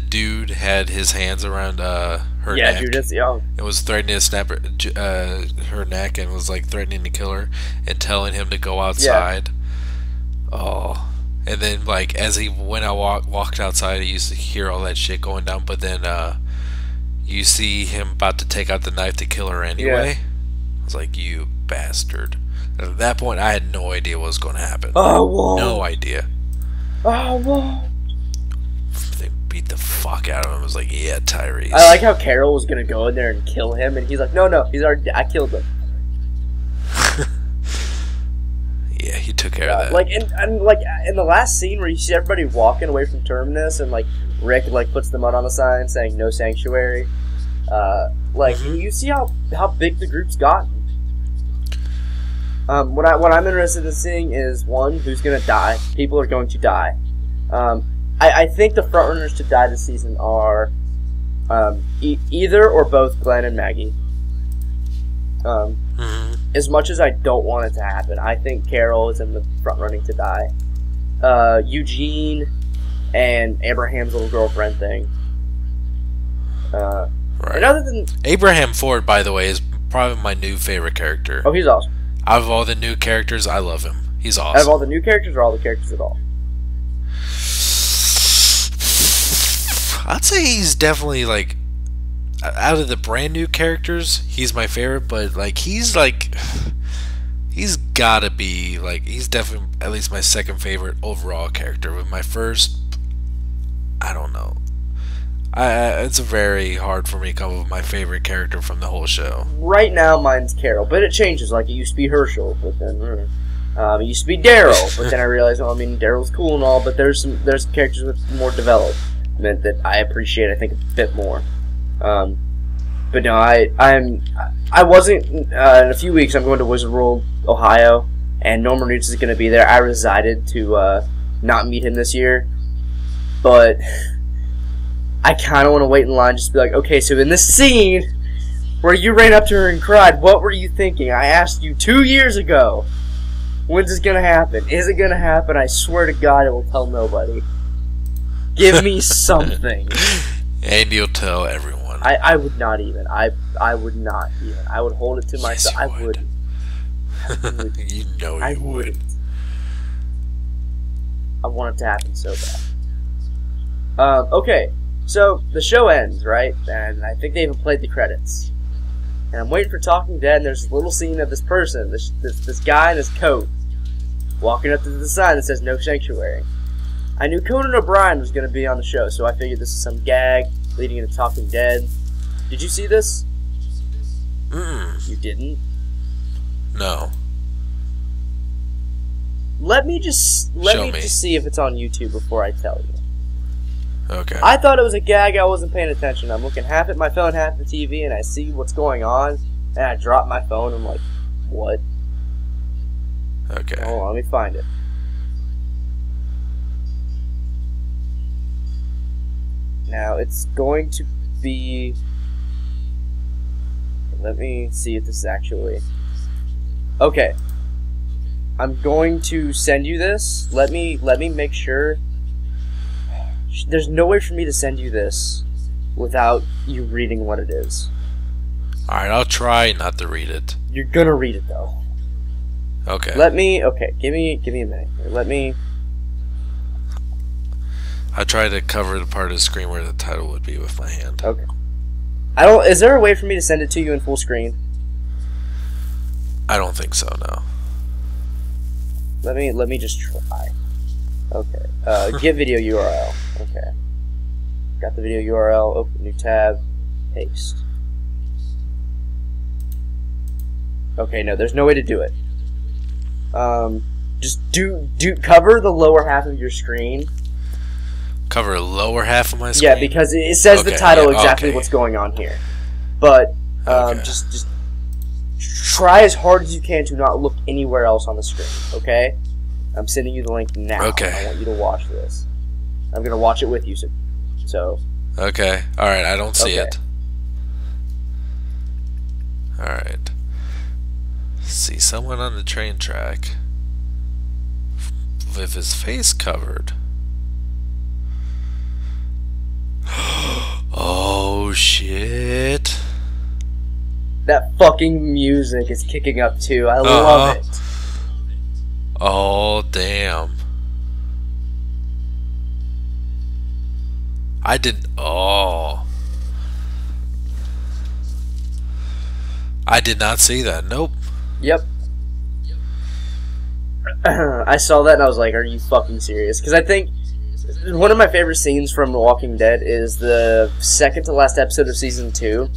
dude had his hands around, her neck. Yeah, Judith Young. It was threatening to snap her neck and was, like, threatening to kill her and telling him to go outside. Yeah. Oh... And then, like, as he went out, walked outside, he used to hear all that shit going down. But then, you see him about to take out the knife to kill her anyway. Yeah. I was like, you bastard. And at that point, I had no idea what was going to happen. No idea. They beat the fuck out of him. I was like, yeah, Tyrese. I like how Carol was going to go in there and kill him. And he's like, no, he's already, I killed him. Yeah, he took care of that. Like in the last scene where you see everybody walking away from Terminus and like Rick like puts the mud on the sign saying "No Sanctuary," you see how big the group's gotten. What I'm interested in seeing is one, who's gonna die. People are going to die. I think the frontrunners to die this season are either or both Glenn and Maggie. As much as I don't want it to happen, I think Carol is in the front running to die. Eugene and Abraham's little girlfriend thing. Right. And other than Abraham Ford, by the way, is probably my new favorite character. Oh, he's awesome. Out of all the new characters, I love him. He's awesome. Out of all the new characters, or all the characters at all? I'd say he's definitely like, out of the brand new characters, he's my favorite, but like he's gotta be like, he's definitely at least my second favorite overall character. With my first, I don't know. It's very hard for me to come up with my favorite character from the whole show. Right now, mine's Carol, but it changes. Like, it used to be Herschel, but then it used to be Daryl, but then I realized, Daryl's cool and all, but there's characters with more development that I appreciate, I think, a bit more. But no, I wasn't. In a few weeks, I'm going to Wizard World, Ohio, and Norman Reedus is going to be there. I decided to not meet him this year, but I kind of want to wait in line just to be like, okay, so in this scene where you ran up to her and cried, what were you thinking? I asked you 2 years ago. When's this going to happen? Is it going to happen? I swear to God, I will tell nobody. Give me something. And you'll tell everyone. I would not even. I would not even. I would hold it to myself. Yes, I would. You know you would. I want it to happen so bad. Okay, so the show ends, right? And I think they even played the credits. And I'm waiting for Talking Dead, and there's a little scene of this person, this guy in his coat, walking up to the sign that says No Sanctuary. I knew Conan O'Brien was going to be on the show, so I figured this is some gag leading into Talking Dead. Did you see this? You didn't? No. Let me just see if it's on YouTube before I tell you. Okay. I thought it was a gag. I wasn't paying attention. I'm looking half at my phone, half at the TV, and I see what's going on, and I drop my phone. I'm like, what? Okay. Hold on, let me find it. Now, it's going to be... Let me see if this is actually... Okay. I'm going to send you this. Let me make sure... There's no way for me to send you this without you reading what it is. Alright, I'll try not to read it. You're gonna read it, though. Okay. Okay, give me a minute. Let me... I try to cover the part of the screen where the title would be with my hand. Okay. Is there a way for me to send it to you in full screen? I don't think so, no. Let me just try. Okay. Get video URL. Okay. Got the video URL. Open new tab. Paste. Okay, no, there's no way to do it. Just cover the lower half of your screen. Cover the lower half of my screen? Yeah, because it says the title exactly what's going on here. But just try as hard as you can to not look anywhere else on the screen, okay? I'm sending you the link now. Okay. I want you to watch this. I'm going to watch it with you, so... Okay. Alright, I don't see it. Alright. See someone on the train track with his face covered. Oh shit. That fucking music is kicking up too. I love it. Oh damn. I did not see that. Nope. Yep. I saw that and I was like, are you fucking serious? Because I think one of my favorite scenes from The Walking Dead is the second to last episode of season 2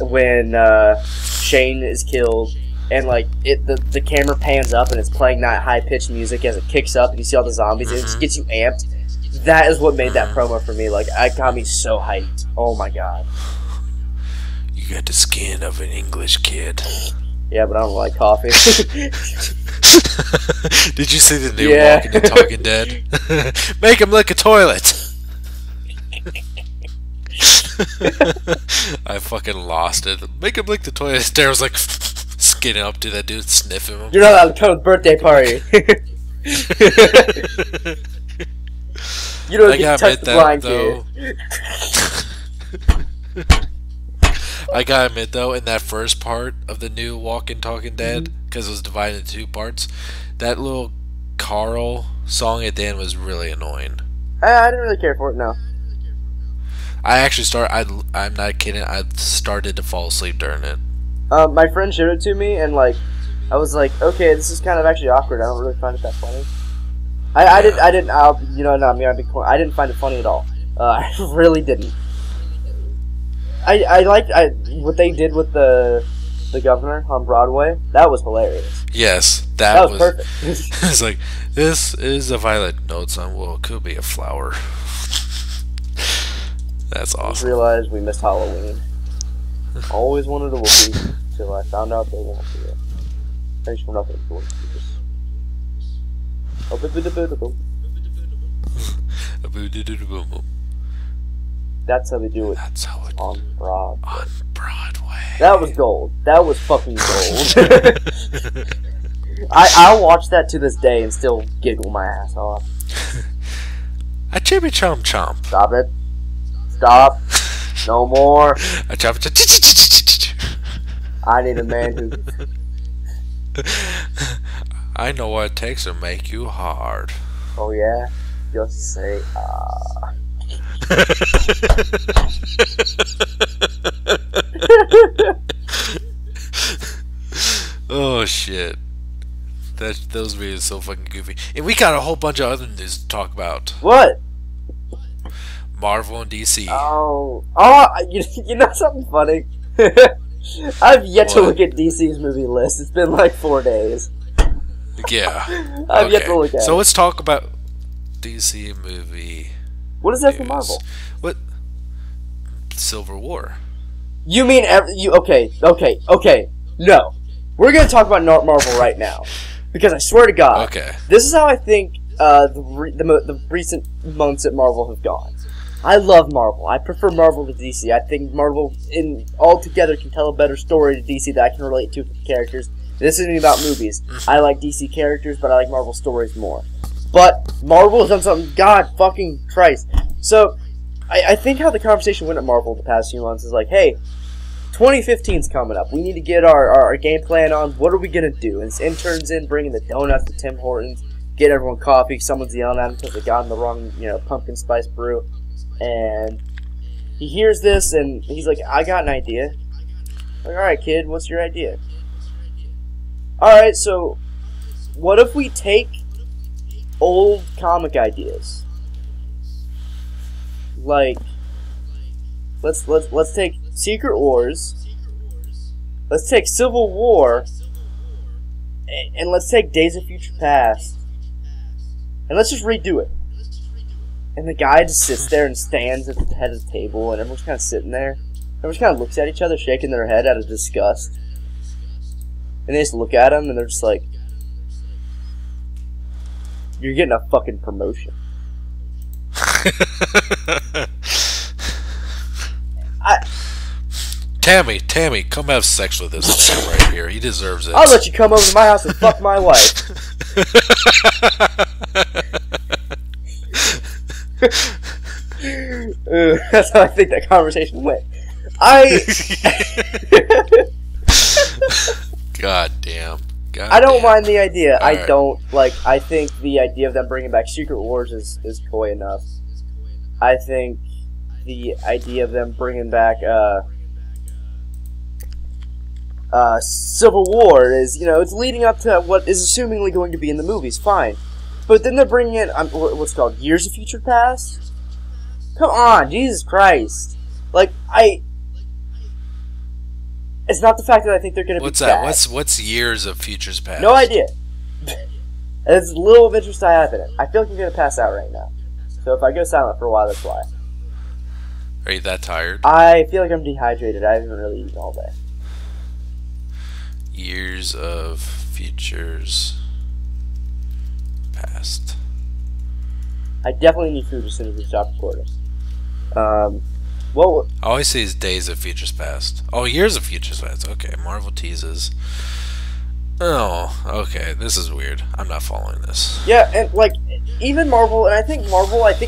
when Shane is killed and like the camera pans up and it's playing that high-pitched music as it kicks up and you see all the zombies and it just gets you amped. That is what made that promo for me. Like, it got me so hyped. Oh my god. You got the skin of an English kid. Yeah, but I don't like coffee. Did you see the new Walking and Talking Dead? Make him lick a toilet! I fucking lost it. Make him lick the toilet. Daryl's like skinning up to that dude, sniffing him. You're not allowed to come to the birthday party. You don't get to touch the blind kid. I gotta admit though, in that first part of the new Walking Talking Dead, because it was divided into 2 parts, that little Carl song at the end was really annoying. I didn't really care for it, no. I actually I'm not kidding, I started to fall asleep during it. My friend showed it to me, and like, I was like, okay, this is kind of actually awkward. I don't really find it that funny. I didn't find it funny at all. I really didn't. I liked what they did with the governor on Broadway. That was hilarious. Yes, that was perfect. It's like, this is a violet. No, it's on. Well, it could be a flower. That's awesome. Just realized we missed Halloween. Always wanted a Wookiee until I found out they wanted to. Thanks for nothing, boy. That's how they do it. That's how it on Broadway. On Broadway. That was gold. That was fucking gold. I'll watch that to this day and still giggle my ass off. A chippy chomp chomp. Stop it. Stop. No more. A chomp chomp. I need a man who... I know what it takes to make you hard. Oh yeah? Just say, ah. Oh shit. Those videos are so fucking goofy. And we got a whole bunch of other news to talk about. What? Marvel and DC. You know something funny? I've yet to look at DC's movie list. It's been like 4 days. Yeah. I've yet to look at it. So let's talk about DC movie. What is that for Marvel? What? Civil War. You mean okay. No. We're going to talk about Marvel right now. Because I swear to God, this is how I think the recent months at Marvel have gone. I love Marvel. I prefer Marvel to DC. I think Marvel altogether can tell a better story to DC that I can relate to with the characters. This isn't about movies. I like DC characters, but I like Marvel stories more. But Marvel has done something, God fucking Christ. So, I think how the conversation went at Marvel the past few months is like, hey, 2015's coming up. We need to get our game plan on. What are we going to do? And it's interns in, bringing the donuts to Tim Hortons, get everyone coffee. Someone's yelling at them because they got in the wrong, pumpkin spice brew. And he hears this, and he's like, I got an idea. Like, alright, kid, what's your idea? Alright, so, what if we take old comic ideas? Like, let's take Secret Wars, let's take Civil War, and let's take Days of Future Past, and let's just redo it. And the guy just sits there and stands at the head of the table, and everyone's kind of sitting there. Everyone just kind of looks at each other, shaking their head out of disgust. And they just look at him, and they're just like, you're getting a fucking promotion. Tammy, come have sex with this man right here. He deserves it. I'll let you come over to my house and fuck my wife. That's how I think that conversation went. God damn. I don't mind the idea. I think the idea of them bringing back Secret Wars is coy enough. I think the idea of them bringing back Civil War is, it's leading up to what is assumingly going to be in the movies. Fine. But then they're bringing in, what's it called, Years of Future Past? Come on, Jesus Christ. It's not the fact that I think they're going to be bad. What's Years of Futures Past? No idea. There's a little of interest I have in it. I feel like I'm going to pass out right now. So if I go silent for a while, that's why. Are you that tired? I feel like I'm dehydrated. I haven't really eaten all day. Years of Futures Past. I definitely need food as soon as we stop recording. All I see is Days of Futures Past. Oh, Years of Futures Past. Okay, Marvel teases. Oh, okay. This is weird. I'm not following this. Yeah, and even Marvel, and I think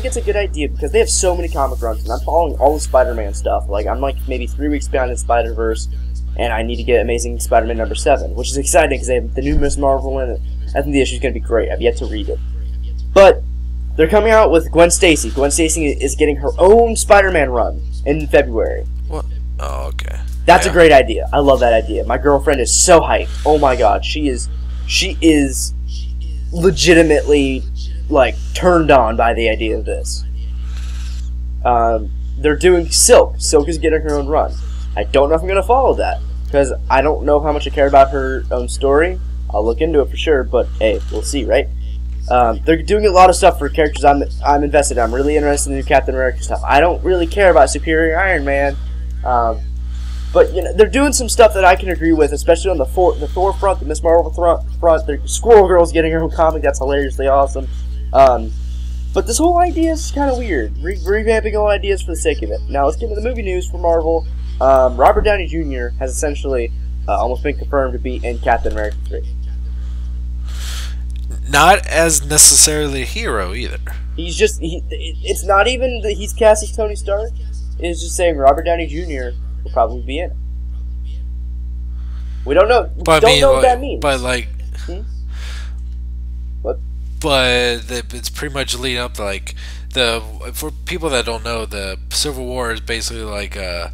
it's a good idea because they have so many comic runs, and I'm following all the Spider-Man stuff. I'm maybe 3 weeks behind in Spider-Verse, and I need to get Amazing Spider-Man number 7, which is exciting because they have the new Miss Marvel in it. I think the issue's going to be great. I've yet to read it. But they're coming out with Gwen Stacy. Gwen Stacy is getting her own Spider-Man run in February. What? Oh, okay. That's a great idea. I love that idea. My girlfriend is so hyped. Oh my god, she is legitimately turned on by the idea of this. They're doing Silk. Silk is getting her own run. I don't know if I'm going to follow that because I don't know how much I care about her own story. I'll look into it for sure, but hey, we'll see, right? They're doing a lot of stuff for characters I'm invested in. I'm really interested in the new Captain America stuff. I don't really care about Superior Iron Man. But they're doing some stuff that I can agree with, especially on the Thor front, the Miss Marvel front. The Squirrel Girl's getting her own comic. That's hilariously awesome. But this whole idea is kind of weird. Revamping all ideas for the sake of it. Now let's get into the movie news for Marvel. Robert Downey Jr. has essentially almost been confirmed to be in Captain America 3. Not as necessarily a hero either. He's just it's not even that he's cast as Tony Stark. It's just saying Robert Downey Jr. will probably be in it. We don't know. But Don't know what that means. But like, what? But it's pretty much leading up to like for people that don't know, the Civil War is basically like a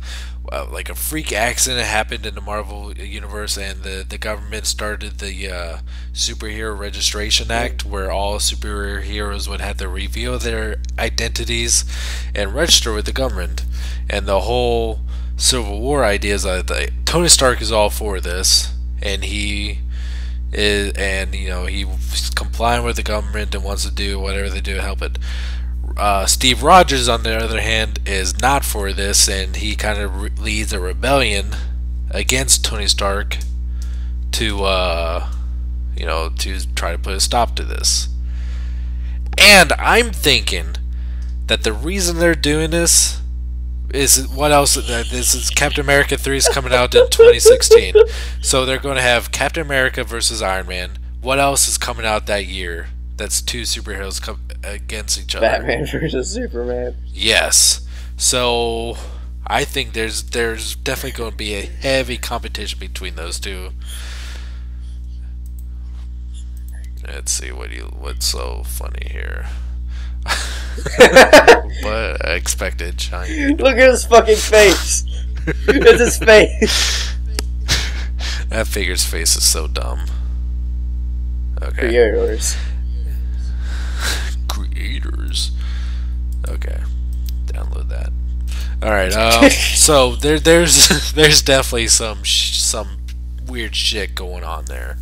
freak accident that happened in the Marvel universe, and the government started the Superhero Registration Act, where all superheroes would have to reveal their identities and register with the government. And the whole Civil War idea is that Tony Stark is all for this, and he's complying with the government and wants to do whatever they do to help it. Steve Rogers, on the other hand, is not for this, and he kind of leads a rebellion against Tony Stark to try to put a stop to this. And I'm thinking that the reason they're doing this is what else? This is Captain America 3 is coming out in 2016, so they're going to have Captain America versus Iron Man. What else is coming out that year? That's two superheroes come against each other. Batman versus Superman. Yes. So I think there's definitely going to be a heavy competition between those two. Let's see what's so funny here. But I expected China. Look at his fucking face. It's his face. That figure's face is so dumb. Okay. Creators. Okay, download that. All right. So there's definitely some weird shit going on there.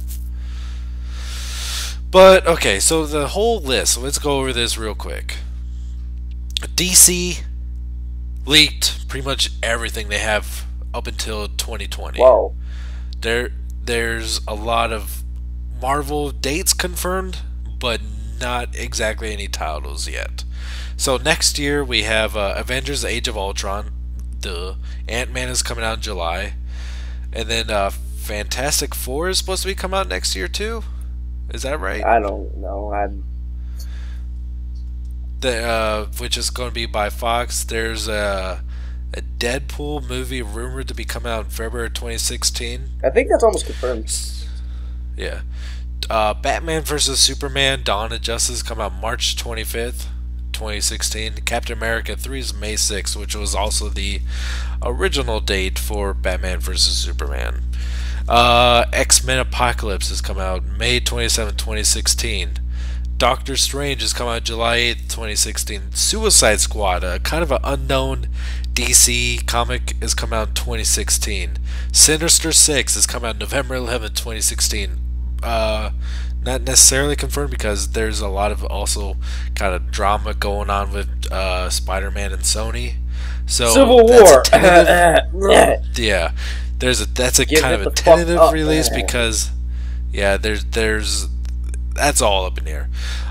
But okay, so the whole list. Let's go over this real quick. DC leaked pretty much everything they have up until 2020. Whoa. There's a lot of Marvel dates confirmed, but not exactly any titles yet. So next year we have Avengers: Age of Ultron. Ant-Man is coming out in July, and then Fantastic Four is supposed to be coming out next year too. Is that right? I don't know. Which is going to be by Fox. There's a Deadpool movie rumored to be coming out in February 2016. I think that's almost confirmed. Yeah. Batman vs. Superman Dawn of Justice come out March 25th, 2016. Captain America 3 is May 6th, which was also the original date for Batman vs. Superman. X-Men Apocalypse has come out May 27th, 2016. Doctor Strange has come out July 8th, 2016. Suicide Squad, a kind of an unknown DC comic, has come out in 2016. Sinister 6 has come out November 11th, 2016. Not necessarily confirmed because there's a lot of also kind of drama going on with Spider-Man and Sony. So Civil War. Yeah, that's a kind of a tentative release because there's that's all up in the air.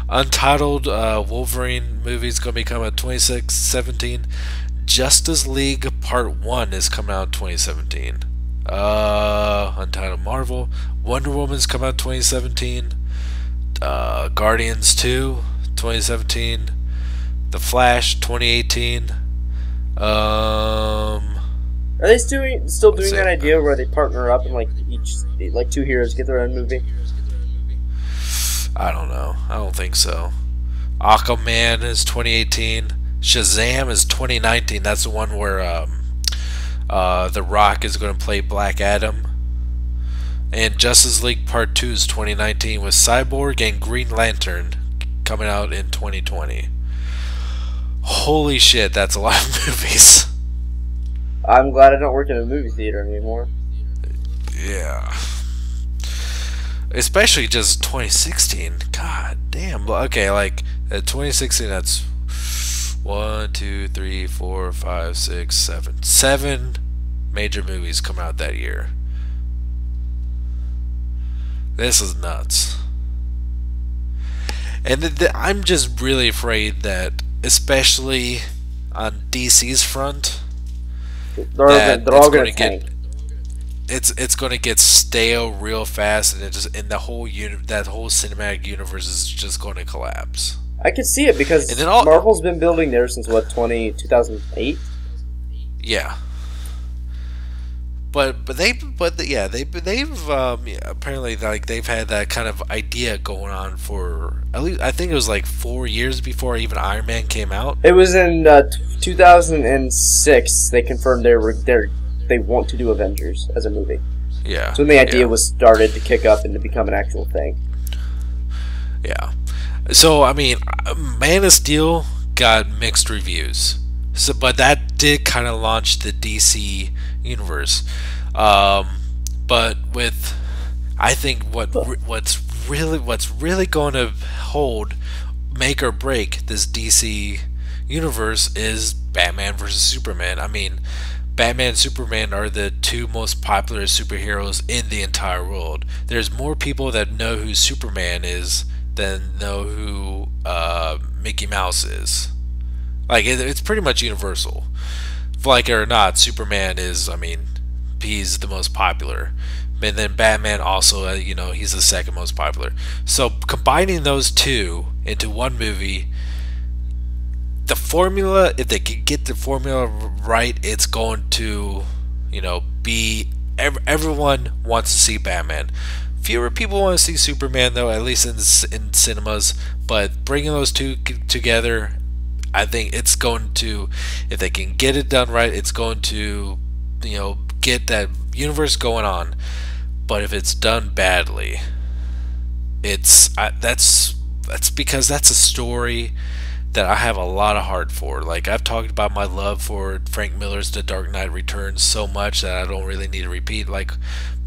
Untitled Wolverine movie is going to be coming out 2017. Justice League Part 1 is coming out 2017. Untitled Marvel. Wonder Woman's coming out 2017. Guardians 2 2017. The Flash 2018. Are they still doing that idea where they partner up and like two heroes get their own movie? I don't know. I don't think so. Aquaman is 2018. Shazam is 2019. That's the one where The Rock is going to play Black Adam. And Justice League Part 2 is 2019 with Cyborg and Green Lantern coming out in 2020. Holy shit, that's a lot of movies. I'm glad I don't work in a movie theater anymore. Yeah. Especially just 2016. God damn. Okay, like 2016, that's 1, 2, 3, 4, 5, 6, 7. 7 major movies come out that year. This is nuts. And I'm just really afraid that, especially on DC's front, they're all going to tank. It's going to get stale real fast, and the whole that whole cinematic universe is just going to collapse. I could see it because Marvel's been building there since what 2008. Yeah. But they've apparently like they've had that kind of idea going on for at least I think it was like 4 years before even Iron Man came out. It was in 2006. They confirmed they want to do Avengers as a movie. Yeah. So when the idea was started to kick up and to become an actual thing. Yeah. So I mean, Man of Steel got mixed reviews. So, but that did kind of launch the DC universe. But with, I think what's really going to make or break this DC universe is Batman versus Superman. I mean, Batman and Superman are the two most popular superheroes in the entire world. There's more people that know who Superman is than know who Mickey Mouse is. Like, it's pretty much universal. Like it or not, Superman is, I mean, he's the most popular. And then Batman also, he's the second most popular. So combining those two into one movie, the formula, if they can get the formula right, it's going to, be, everyone wants to see Batman. Fewer people want to see Superman, though, at least in cinemas. But bringing those two together, I think it's going to, if they can get it done right, it's going to, get that universe going on. But if it's done badly, that's because that's a story that I have a lot of heart for. Like, I've talked about my love for Frank Miller's The Dark Knight Returns so much that I don't really need to repeat like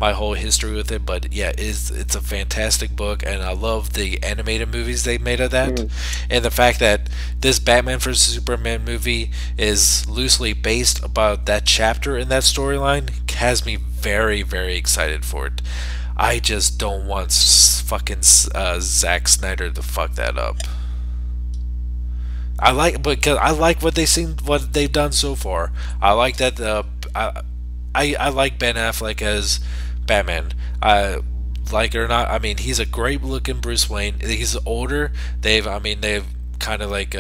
my whole history with it. But yeah, it's a fantastic book, and I love the animated movies they made of that. And the fact that this Batman vs Superman movie is loosely based about that chapter in that storyline has me very, very excited for it. I just don't want fucking Zack Snyder to fuck that up. I like what they've done so far. I like that. I like Ben Affleck as Batman. Like it or not, I mean, he's a great looking Bruce Wayne. He's older. They've kind of like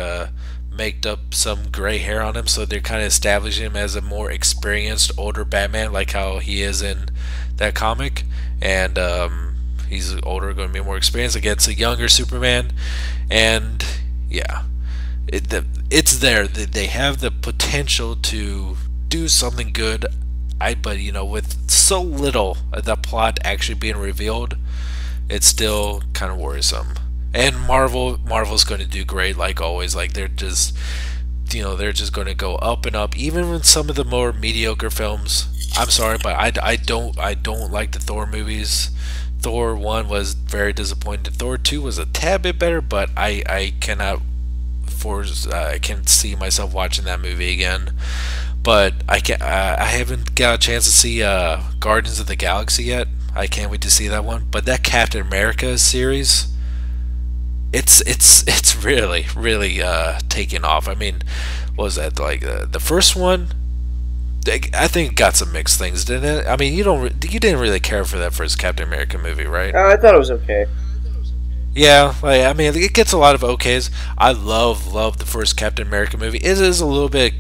maked up some gray hair on him, so they're kind of establishing him as a more experienced older Batman, like how he is in that comic. And he's older, going to be more experienced against a younger Superman. And yeah. It's there. They have the potential to do something good. But with so little of the plot actually being revealed, it's still kind of worrisome. And Marvel's going to do great, like always. Like they're just going to go up and up, even with some of the more mediocre films. I'm sorry, but I don't like the Thor movies. Thor 1 was very disappointing. Thor 2 was a tad bit better, but I can't see myself watching that movie again. But I haven't got a chance to see Guardians of the Galaxy yet. I can't wait to see that one. But that Captain America series, it's really taking off. I mean, what was that, like the first one? I think it got some mixed things, didn't it? I mean, you didn't really care for that first Captain America movie, right? I thought it was okay. Yeah, I mean, it gets a lot of okays. I love the first Captain America movie. It is a little bit,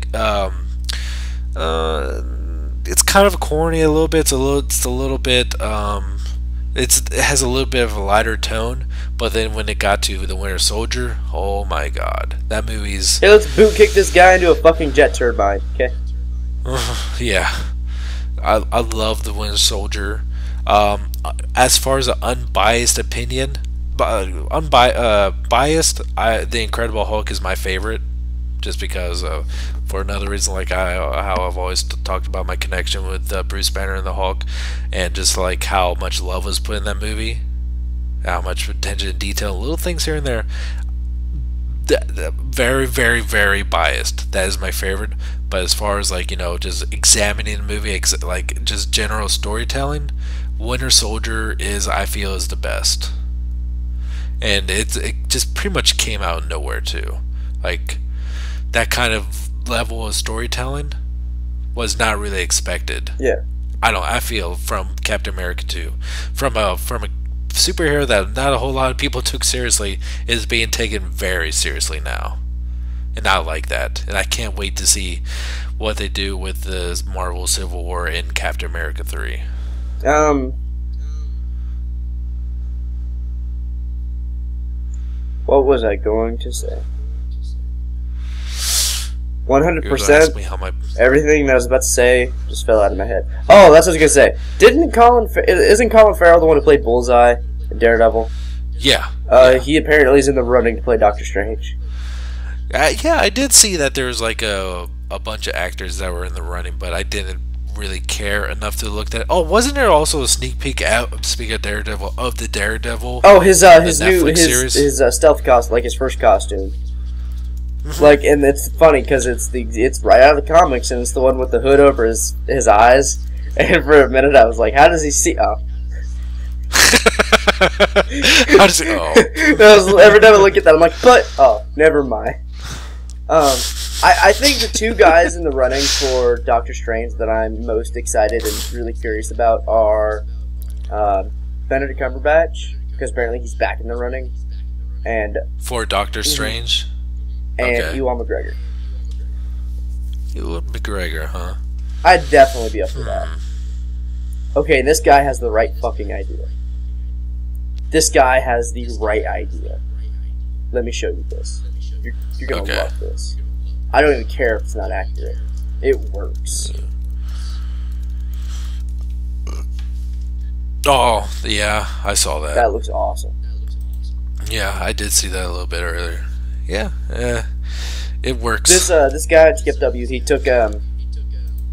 it's kind of corny a little bit. It has a little bit of a lighter tone. But then when it got to the Winter Soldier, oh my God, that movie's. Hey, let's boot kick this guy into a fucking jet turbine, okay? Yeah, I love the Winter Soldier. As far as an unbiased opinion. Biased, The Incredible Hulk is my favorite, just because for another reason, like how I've always talked about my connection with Bruce Banner and the Hulk, and just like how much love was put in that movie, how much attention to detail, little things here and there. very, very, very biased. That is my favorite. But as far as like just examining the movie, like just general storytelling, Winter Soldier I feel is the best. And it just pretty much came out of nowhere too. Like that kind of level of storytelling was not really expected. Yeah. I feel from Captain America 2, from a superhero that not a whole lot of people took seriously, is being taken very seriously now, and I like that. And I can't wait to see what they do with the Marvel Civil War in Captain America 3. What was I going to say? 100%. Everything that I was about to say just fell out of my head. Oh, that's what I was gonna say. Isn't Colin Farrell the one who played Bullseye in Daredevil? Yeah. He apparently is in the running to play Doctor Strange. Yeah, I did see that there was like a bunch of actors that were in the running, but I didn't really care enough to look at. Oh, wasn't there also a sneak peek out? Speaking of Daredevil, of the Daredevil. Oh, his stealth costume, like his first costume. Like, and it's funny because it's right out of the comics, and it's the one with the hood over his eyes. And for a minute, I was like, "How does he see?" Oh, how does he? Oh, every time I look at that, I'm like, "But never mind." I think the two guys in the running for Doctor Strange that I'm most excited and really curious about are Benedict Cumberbatch, because apparently he's back in the running, and for Doctor Strange. And Ewan McGregor. Ewan McGregor, huh? I'd definitely be up for that. Okay, this guy has the right fucking idea. This guy has the right idea. Let me show you this. You're gonna love this. I don't even care if it's not accurate. It works. Oh, yeah, I saw that. That looks awesome. Yeah, I did see that a little bit earlier. Yeah, it works. This guy at Skip W, he took a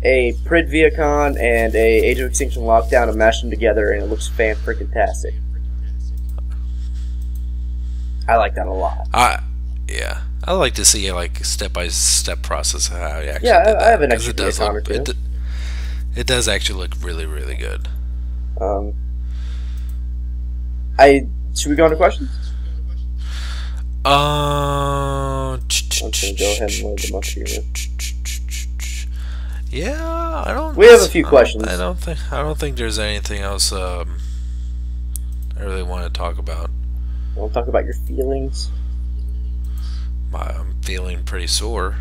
Prid Viacon and a Age of Extinction Lockdown and mashed them together, and it looks fan-freaking-tastic. I like that a lot. Yeah, I like to see like step-by-step process of how you actually. Yeah, did that, I have an extra Viacon or two. It does actually look really, really good. Should we go on to questions? I'm gonna go ahead and load them up here. Yeah, I don't. We have a few questions. I don't think there's anything else. I really want to talk about. Want to talk about your feelings? I'm feeling pretty sore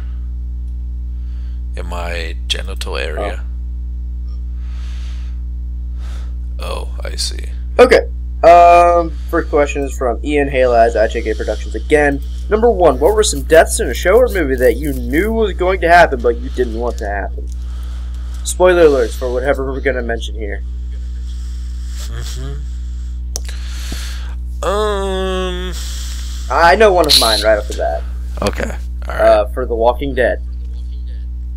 in my genital area. Oh, I see. Okay. First question is from Ian Halaz at JK Productions again. Number 1, what were some deaths in a show or movie that you knew was going to happen but you didn't want to happen? Spoiler alerts for whatever we're going to mention here. I know one of mine right off the bat. Okay. Alright. For The Walking Dead.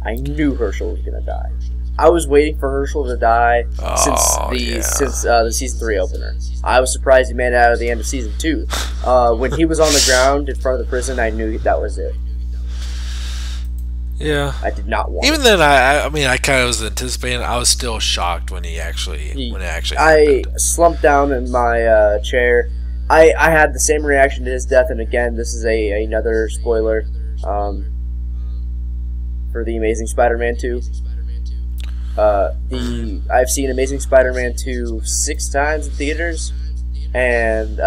I knew Herschel was going to die. I was waiting for Herschel to die since the season 3 opener. I was surprised he made it out of the end of season 2. When he was on the ground in front of the prison, I knew that was it. Yeah, I did not want. Even then, I mean, I kind of was anticipating. I was still shocked when it actually happened. I slumped down in my chair. I had the same reaction to his death, and again, this is another spoiler for the Amazing Spider-Man 2. I've seen Amazing Spider-Man 2 6 times in theaters, and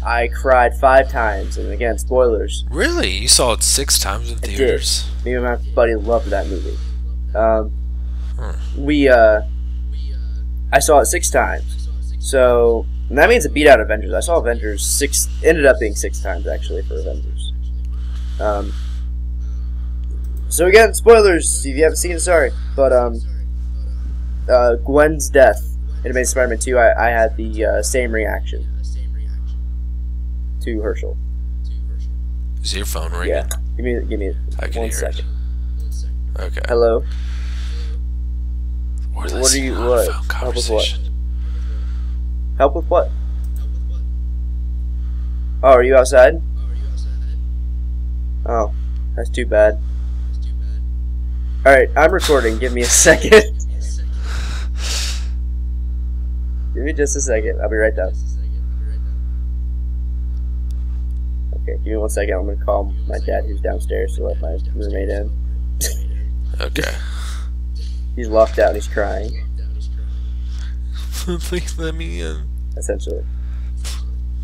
I cried 5 times. And again, spoilers. Really? You saw it 6 times in theaters? I did. Me and my buddy loved that movie. I saw it 6 times. So, and that means it beat out Avengers. I saw Avengers 6, ended up being 6 times actually for Avengers. So again, spoilers, if you haven't seen it, sorry. But, Gwen's death in Amazing Spider-Man 2, I had the same reaction to Herschel. Is your phone ringing? Yeah. Give me 1 second. Okay. Hello? What are you, what? Help with what? Help with what? Oh, are you outside? Oh, that's too bad. Alright, I'm recording. Give me a second. Give me just a second. I'll be right down. Okay, give me 1 second. I'm going to call my dad who's downstairs to let my roommate in. Okay. He's locked out and he's crying. Please let me in. Essentially.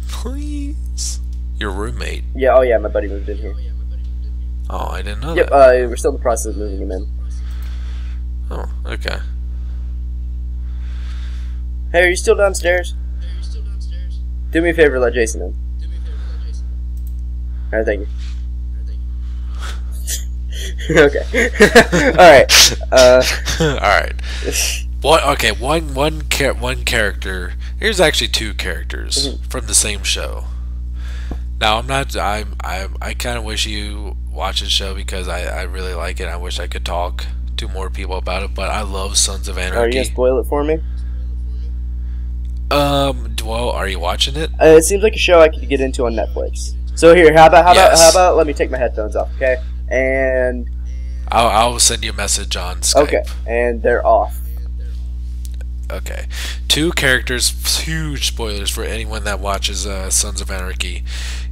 Please. Your roommate? Yeah, oh yeah, my buddy moved in here. Oh, I didn't know that. Yep, we're still in the process of moving him in. Oh, okay. Hey, are you still downstairs? Do me a favor, let Jason in. Alright, thank you. Okay. Alright. Alright. One character. Here's actually two characters from the same show. Now I kind of wish you watch the show because I really like it. I wish I could talk to more people about it, but I love Sons of Anarchy. Are you gonna spoil it for me? Well, are you watching it? It seems like a show I could get into on Netflix. So here, how about let me take my headphones off, okay? And I'll send you a message on Skype. Okay, and they're off. Okay. Two characters, huge spoilers for anyone that watches Sons of Anarchy.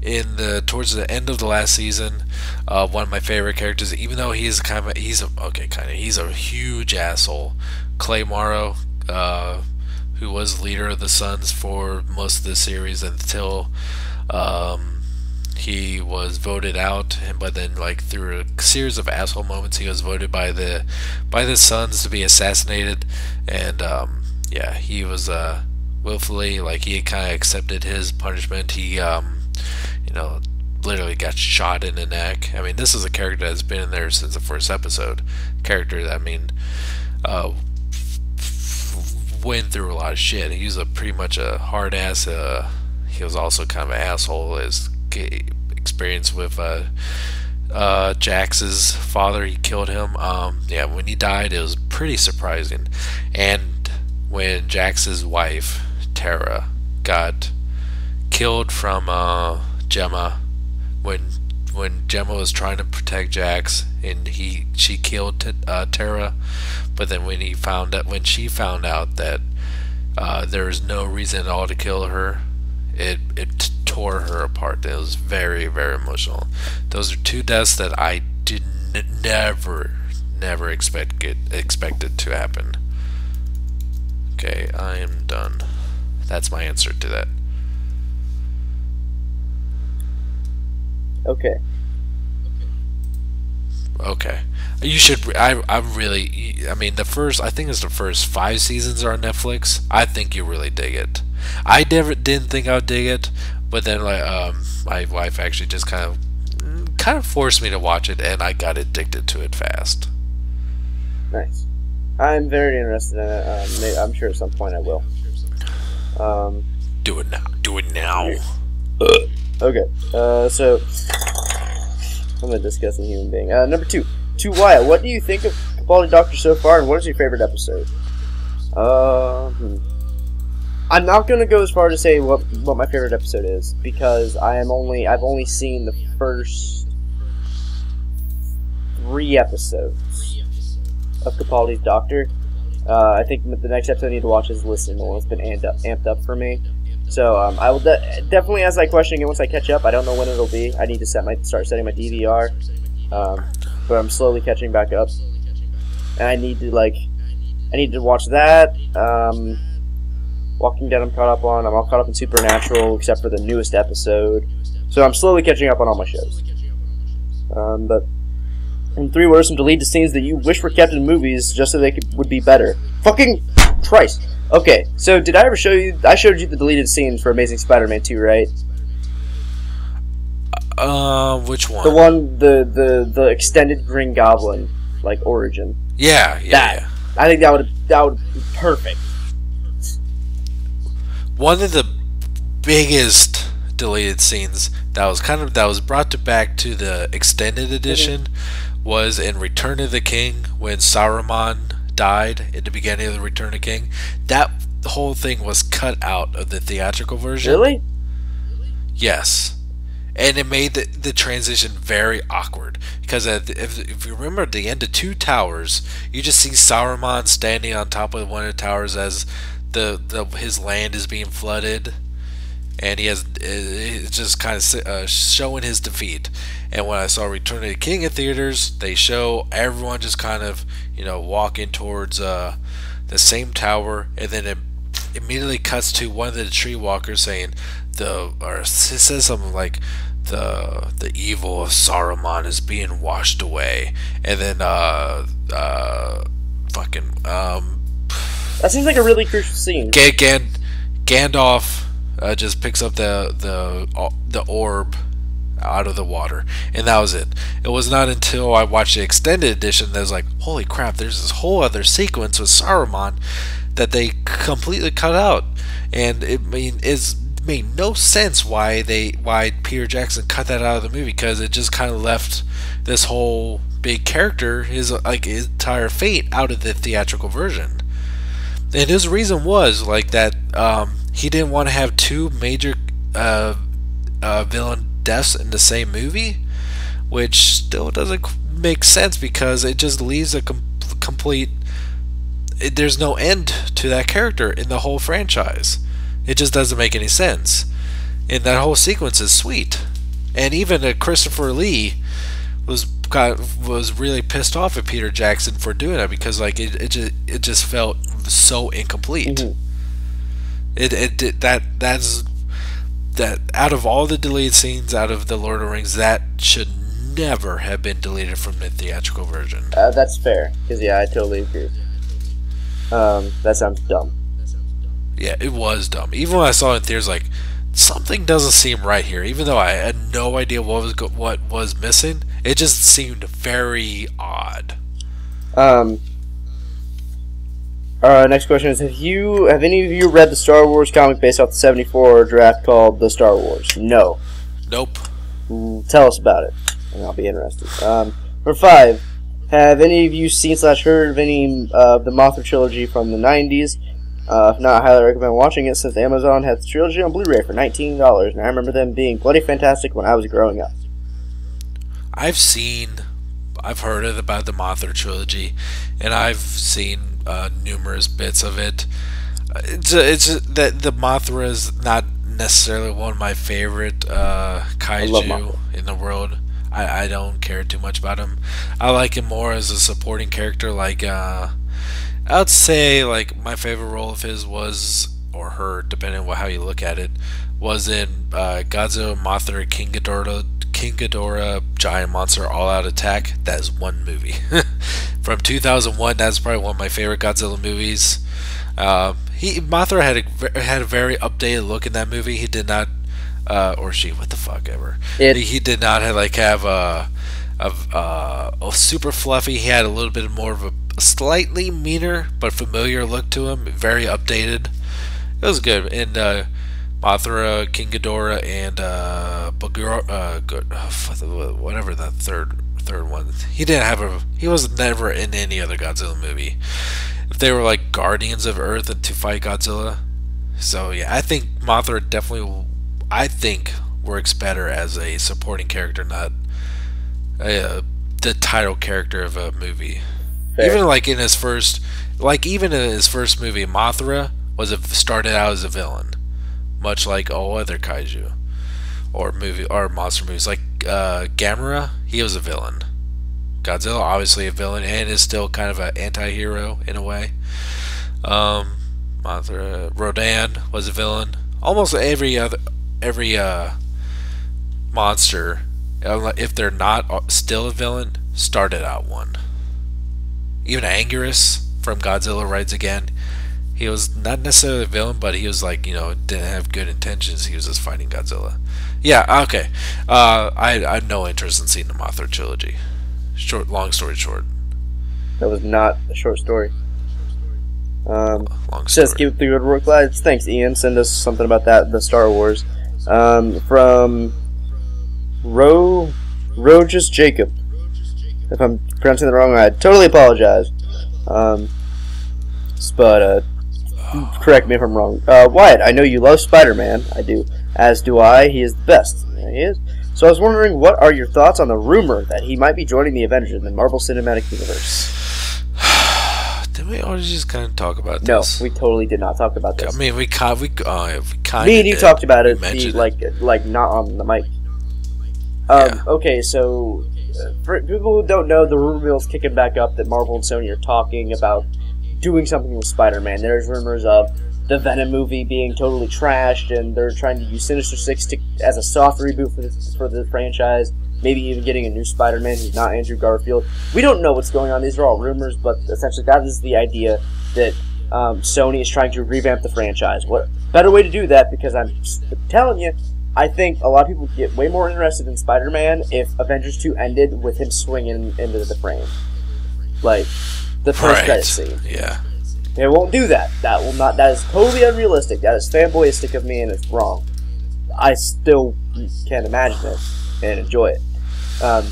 Towards the end of the last season, one of my favorite characters, even though he's a huge asshole, Clay Morrow, who was leader of the Sons for most of the series until he was voted out, but then through a series of asshole moments, he was voted by the Sons to be assassinated, and yeah, he was willfully, he kind of accepted his punishment. He literally got shot in the neck. I mean, this is a character that's been in there since the first episode. Character that, went through a lot of shit. He was pretty much a hard ass. He was also kind of an asshole. His experience with Jax's father, he killed him. Yeah, when he died, it was pretty surprising. And when Jax's wife, Tara, got killed from Gemma, when Gemma was trying to protect Jax, and she killed Tara, but then when she found out that there was no reason at all to kill her, it tore her apart. It was very, very emotional. Those are two deaths that I did never expected to happen. Okay, I am done. That's my answer to that. Okay. Okay. You should. I'm really. I mean, I think it's the first 5 seasons are on Netflix. I think you really dig it. I didn't think I would dig it, but then my wife actually just kind of forced me to watch it, and I got addicted to it fast. Nice. I'm very interested in it. I'm sure at some point I will. Do it now. Do it now. Okay. So I'm a disgusting human being. Number 2. To Wyatt, what do you think of Capaldi Doctor so far, and what is your favorite episode? I'm not gonna go as far to say what my favorite episode is because I've only seen the first 3 episodes of Capaldi's Doctor. I think the next episode I need to watch is Listening. The one that's been amped up for me. So I will definitely ask that question again once I catch up. I don't know when it'll be. I need to start setting my DVR, but I'm slowly catching back up, and I need to watch that. Walking Dead I'm caught up on. I'm all caught up in Supernatural except for the newest episode. So I'm slowly catching up on all my shows. But and 3, what are some deleted scenes that you wish were kept in movies just so they would be better? Fucking Christ. Okay, so did I ever show you? I showed you the deleted scenes for Amazing Spider-Man 2, right? Which one? The one, the extended Green Goblin, origin. Yeah. I think that would be perfect. One of the biggest deleted scenes that was brought back to the extended edition was in Return of the King when Saruman died at the beginning of the Return of the King. That whole thing was cut out of the theatrical version. Really? Yes. and it made the transition very awkward because if you remember at the end of Two Towers, you just see Saruman standing on top of one of the towers as his land is being flooded, and it's just kind of showing his defeat. And when I saw Return of the King in theaters, they show everyone just kind of walking towards the same tower, and then it immediately cuts to one of the tree walkers saying it says something like the evil of Saruman is being washed away, and then that seems like a really crucial scene. Gandalf just picks up the orb out of the water, and that was it. It was not until I watched the extended edition that I was like, holy crap, there's this whole other sequence with Saruman that they completely cut out, and it made no sense why Peter Jackson cut that out of the movie, because it just kind of left this whole big character, his entire fate, out of the theatrical version. And his reason was that he didn't want to have two major villain deaths in the same movie, which still doesn't make sense because it just leaves a complete. There's no end to that character in the whole franchise. It just doesn't make any sense. And that whole sequence is sweet. And even Christopher Lee was really pissed off at Peter Jackson for doing it, because it just felt so incomplete. Mm-hmm. That out of all the deleted scenes out of the Lord of the Rings, that should never have been deleted from the theatrical version. That's fair, because I totally agree. That sounds dumb. Yeah, it was dumb. Even when I saw it in theaters, something doesn't seem right here. Even though I had no idea what was missing, it just seemed very odd. Our next question is: Have any of you read the Star Wars comic based off the '74 draft called The Star Wars? No. Nope. Tell us about it, and I'll be interested. Number 5. Have any of you seen / heard of any of the Mothra trilogy from the '90s? If not, I highly recommend watching it, since Amazon had the trilogy on Blu-ray for $19, and I remember them being bloody fantastic when I was growing up. I've heard about the Mothra trilogy, and I've seen numerous bits of it. It's that the Mothra is not necessarily one of my favorite kaiju in the world. I don't care too much about him. I like him more as a supporting character. I would say my favorite role of his was, or her, depending on how you look at it, was in Godzilla, Mothra, King Ghidorah, Giant Monster, All Out Attack. That is one movie from 2001. That's probably one of my favorite Godzilla movies. Mothra had a very updated look in that movie. He did not, or she, what the fuck ever. He did not have a super fluffy. He had a little bit more of a slightly meaner but familiar look to him. Very updated. It was good. And Mothra, King Ghidorah, and whatever that third one. He was never in any other Godzilla movie. They were guardians of Earth and to fight Godzilla. So yeah, I think Mothra definitely, works better as a supporting character, not the title character of a movie. Fair. Even in his first movie, Mothra started out as a villain, much like all other kaiju or monster movies. Gamera, he was a villain. Godzilla, obviously a villain, and is still kind of an anti-hero in a way. Mothra, Rodan was a villain. Almost every monster, if they're not still a villain, started out one. Even Anguirus from Godzilla Rides Again, he was not necessarily a villain, but he was didn't have good intentions. He was just fighting Godzilla. Yeah, okay. I had no interest in seeing the Mothra trilogy. Long story short. That was not a short story. Long story. Says keep up the good work, lads. Thanks, Ian. Send us something about the Star Wars. From Rojas Jacob. If I'm pronouncing it wrong, I totally apologize. But correct me if I'm wrong. Wyatt, I know you love Spider-Man. I do. As do I. He is the best. There he is. So I was wondering, what are your thoughts on the rumor that he might be joining the Avengers in the Marvel Cinematic Universe? Did we already just kind of talk about this? No, we totally did not talk about this. I mean, we kind of me and you talked about it, like not on the mic. Okay, so for people who don't know, the rumor mill's kicking back up that Marvel and Sony are talking about doing something with Spider-Man. There's rumors of the Venom movie being totally trashed, and they're trying to use Sinister Six as a soft reboot for the franchise. Maybe even getting a new Spider-Man who's not Andrew Garfield. We don't know what's going on. These are all rumors, but essentially that is the idea that Sony is trying to revamp the franchise. What better way to do that? Because I'm telling you, I think a lot of people get way more interested in Spider-Man if Avengers 2 ended with him swinging into the frame. Like, the first credit scene. Yeah. It won't do that. That is totally unrealistic. That is fanboyistic of me, and it's wrong. I still can't imagine it and enjoy it. I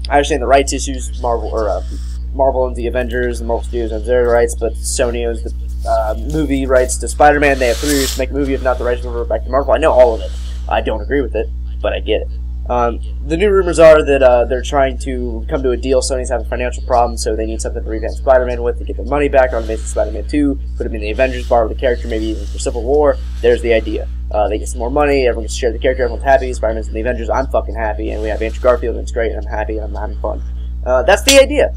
understand the rights issues. Marvel owns the Avengers, the Marvel Studios owns their rights, but Sony owns the movie rights to Spider-Man. They have 3 years to make a movie. If not, the rights will revert back to Marvel. I know all of it. I don't agree with it, but I get it. The new rumors are that they're trying to come to a deal. Sony's having financial problems, so they need something to revamp Spider-Man with to get their money back on Amazing Spider-Man 2, put him in the Avengers, borrow the character, maybe even for Civil War. There's the idea. They get some more money, everyone gets to share the character, everyone's happy, Spider-Man's in the Avengers, I'm fucking happy, and we have Andrew Garfield, and it's great, and I'm happy, and I'm having fun. That's the idea.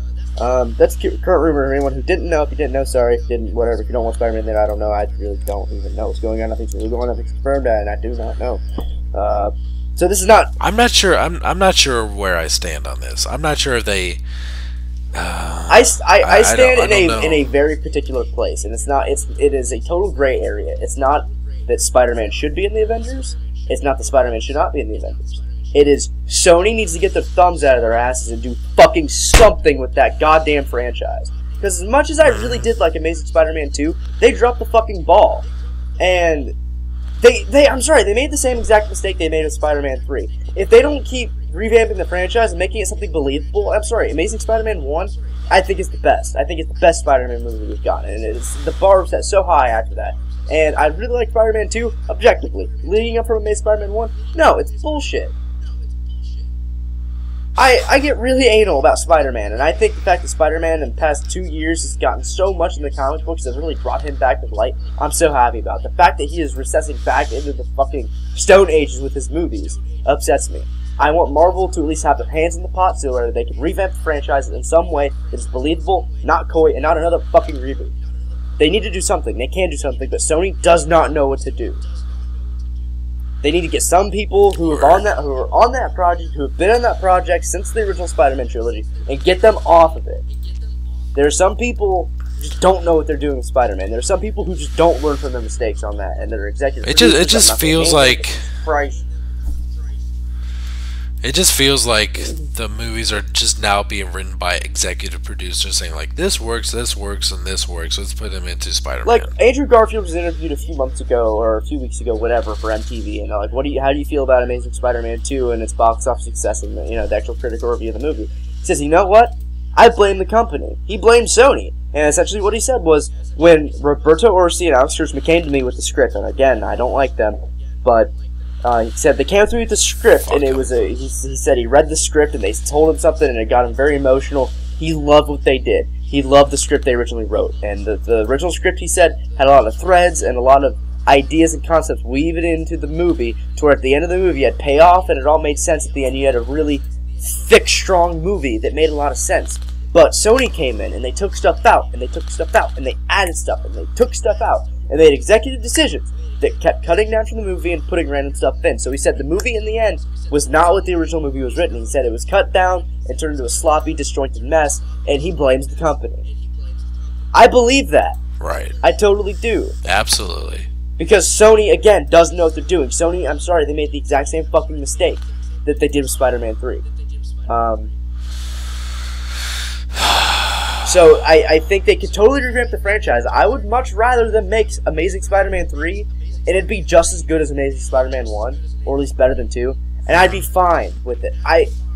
That's the current rumor. Anyone who didn't know, if you didn't know, sorry. If you didn't, whatever. If you don't want Spider-Man, then I don't know. I really don't even know what's going on. Nothing's really going on. Nothing's confirmed, and I do not know. So this is not... I'm not sure. I'm not sure where I stand on this. I'm not sure if they... I stand in a very particular place, and it is a total gray area. It's not that Spider-Man should be in the Avengers. It's not that Spider-Man should not be in the Avengers. It is Sony needs to get their thumbs out of their asses and do fucking something with that goddamn franchise. Because as much as I really did like Amazing Spider-Man 2, they dropped the fucking ball. And I'm sorry, they made the same exact mistake they made with Spider-Man 3. If they don't keep revamping the franchise and making it something believable, I'm sorry, Amazing Spider-Man 1, I think it's the best. I think it's the best Spider-Man movie we've gotten. And the bar was set so high after that. And I really like Spider-Man 2, objectively. Leading up from Amazing Spider-Man 1, no, it's bullshit. I get really anal about Spider-Man, and I think the fact that Spider-Man in the past 2 years has gotten so much in the comic books has really brought him back to light, I'm so happy about. The fact that he is recessing back into the fucking Stone Ages with his movies upsets me. I want Marvel to at least have their hands in the pot so that they can revamp the franchise in some way that is believable, not coy, and not another fucking reboot. They need to do something. They can do something, but Sony does not know what to do. They need to get some people who are on that project, who have been on that project since the original Spider-Man trilogy, and get them off of it. There are some people who just don't know what they're doing with Spider-Man. There are some people who just don't learn from their mistakes on that, and they're executive. It just feels like It just feels like the movies are just now being written by executive producers saying, like, this works, and this works. Let's put them into Spider-Man. Like, Andrew Garfield was interviewed a few months ago, or a few weeks ago, whatever, for MTV, and they're like, how do you feel about Amazing Spider-Man 2 and its box office success and, the actual critical review of the movie? He says, you know what? I blame the company. He blamed Sony. And essentially what he said was, when Roberto Orci and Alex Kurtzman came to me with the script, and again, I don't like them, but... he said they came through with the script, and it was he said he read the script, and they told him something, and it got him very emotional. He loved what they did. He loved the script they originally wrote. And the original script, he said, had a lot of threads and a lot of ideas and concepts weaved into the movie, to where at the end of the movie, you had payoff, and it all made sense at the end. You had a really thick, strong movie that made a lot of sense. But Sony came in, and they took stuff out, and they took stuff out, and they added stuff, and they took stuff out, and they had executive decisions that kept cutting down from the movie and putting random stuff in. So he said the movie in the end was not what the original movie was written. He said it was cut down and turned into a sloppy, disjointed mess, and he blames the company. I believe that. Right. I totally do. Absolutely. Because Sony, again, doesn't know what they're doing. Sony, I'm sorry, they made the exact same fucking mistake that they did with Spider-Man 3. So I think they could totally revamp the franchise. I would much rather them make Amazing Spider-Man 3, and it'd be just as good as Amazing Spider-Man 1, or at least better than 2, and I'd be fine with it.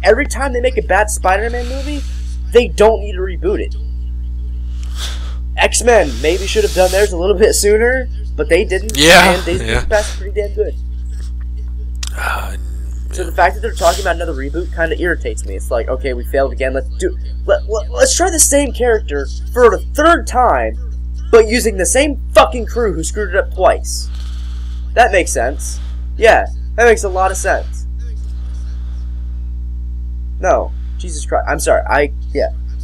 Every time they make a bad Spider-Man movie, they don't need to reboot it. X-Men maybe should have done theirs a little bit sooner, but they didn't. Yeah, and they passed pretty damn good. So the fact that they're talking about another reboot kind of irritates me. It's like, okay, we failed again. Let's try the same character for the third time, but using the same fucking crew who screwed it up twice. That makes sense. Yeah, that makes a lot of sense. No, Jesus Christ. I'm sorry.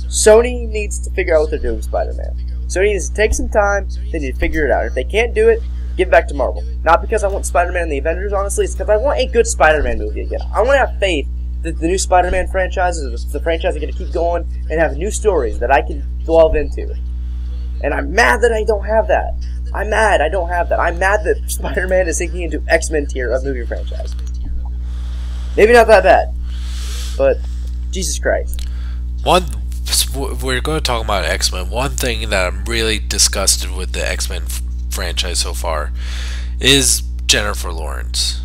Sony needs to figure out what they're doing with Spider-Man. Sony needs to take some time. They need to figure it out. If they can't do it, give it back to Marvel. Not because I want Spider-Man and the Avengers, honestly. It's because I want a good Spider-Man movie again. I want to have faith that the new Spider-Man franchises, the franchise, are going to keep going and have new stories that I can delve into. And I'm mad that I don't have that. I'm mad I don't have that. I'm mad that Spider-Man is sinking into X-Men tier of movie franchise. Maybe not that bad, but Jesus Christ. We're going to talk about X-Men. One thing that I'm really disgusted with the X-Men franchise so far is Jennifer Lawrence.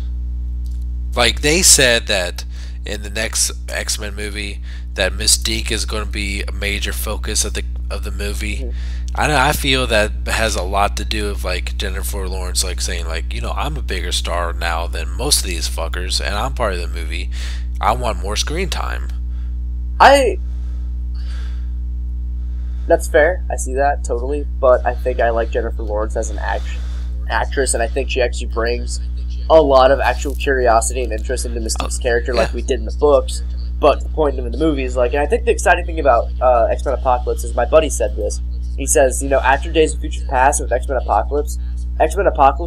Like, they said that in the next X-Men movie that Mystique is going to be a major focus of the movie. Mm-hmm. I feel that has a lot to do with like Jennifer Lawrence like saying like, you know, I'm a bigger star now than most of these fuckers and I'm part of the movie. I want more screen time. That's fair. I see that totally, but I think I like Jennifer Lawrence as an actress, and I think she actually brings a lot of actual curiosity and interest into Mystique's character, like we did in the books. But the point of the movie is like, and I think the exciting thing about X-Men Apocalypse is my buddy said this. He says, you know, after Days of Future Past with X-Men Apocalypse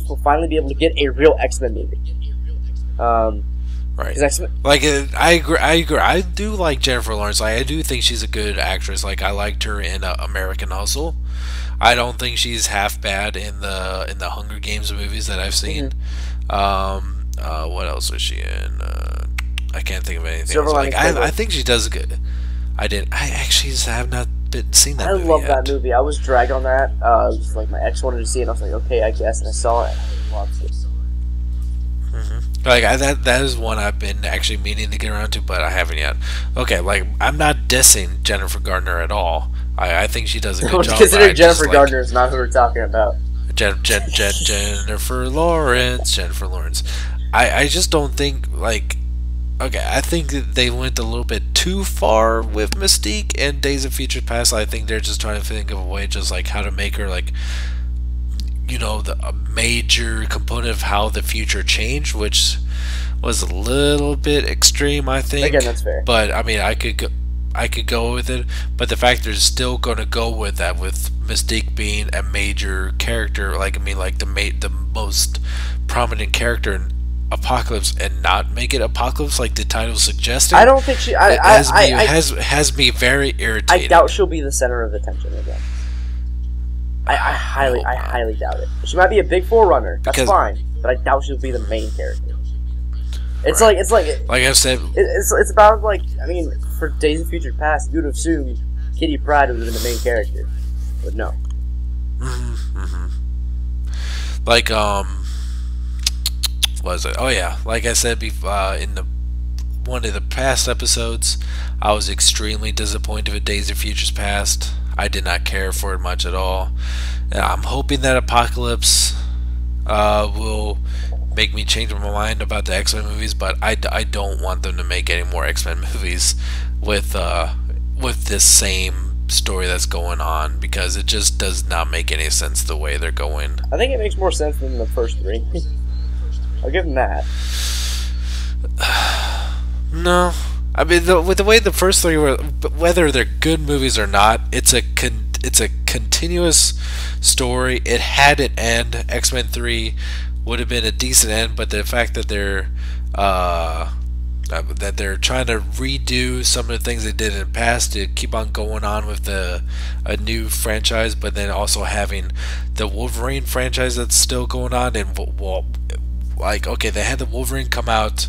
will finally be able to get a real X-Men movie. Right. Like, I agree. I do like Jennifer Lawrence. Like, I do think she's a good actress. Like, I liked her in American Hustle. I don't think she's half bad in the Hunger Games movies that I've seen. Mm-hmm. What else was she in? I can't think of anything else. Like, I think she does good. I actually have not seen that movie yet. That movie. I was dragged on that. It was like my ex wanted to see it, and I was like, okay, I guess. And I saw it, and I loved it. Mm-hmm. Like, that is one I've been actually meaning to get around to, but I haven't yet. Okay, like, I'm not dissing Jennifer Gardner at all. I think she does a good job. Considering Jennifer Gardner is not who we're talking about. Jennifer Lawrence. I just don't think, like... Okay, I think that they went a little bit too far with Mystique and Days of Future Past. I think they're just trying to think of a way just, like, how to make her, like... You know, a major component of how the future changed, which was a little bit extreme, I think. Again, that's fair. But I mean, I could go with it. But the fact they're still going to go with that, with Mystique being a major character, like I mean, like the most prominent character in Apocalypse, and not make it Apocalypse like the title suggested. I don't think she. Has me very irritated. I doubt she'll be the center of attention again. I highly doubt it. She might be a big forerunner. That's fine, but I doubt she'll be the main character. It's like I said, it's about like, I mean, for Days of Future Past, you'd assume Kitty Pryde would have been the main character, but no. Mm-hmm. Like what was it? Oh yeah, like I said before, in one of the past episodes, I was extremely disappointed with Days of Future Past. I did not care for it much at all. I'm hoping that Apocalypse will make me change my mind about the X-Men movies, but I don't want them to make any more X-Men movies with this same story that's going on, because it just does not make any sense the way they're going. I think it makes more sense than the first three. I'll give them that. No. I mean, with the way the first three were, whether they're good movies or not, it's a continuous story. It had an end. X-Men 3 would have been a decent end, but the fact that they're trying to redo some of the things they did in the past to keep on going on with a new franchise, but then also having the Wolverine franchise that's still going on, and like, okay, they had the Wolverine come out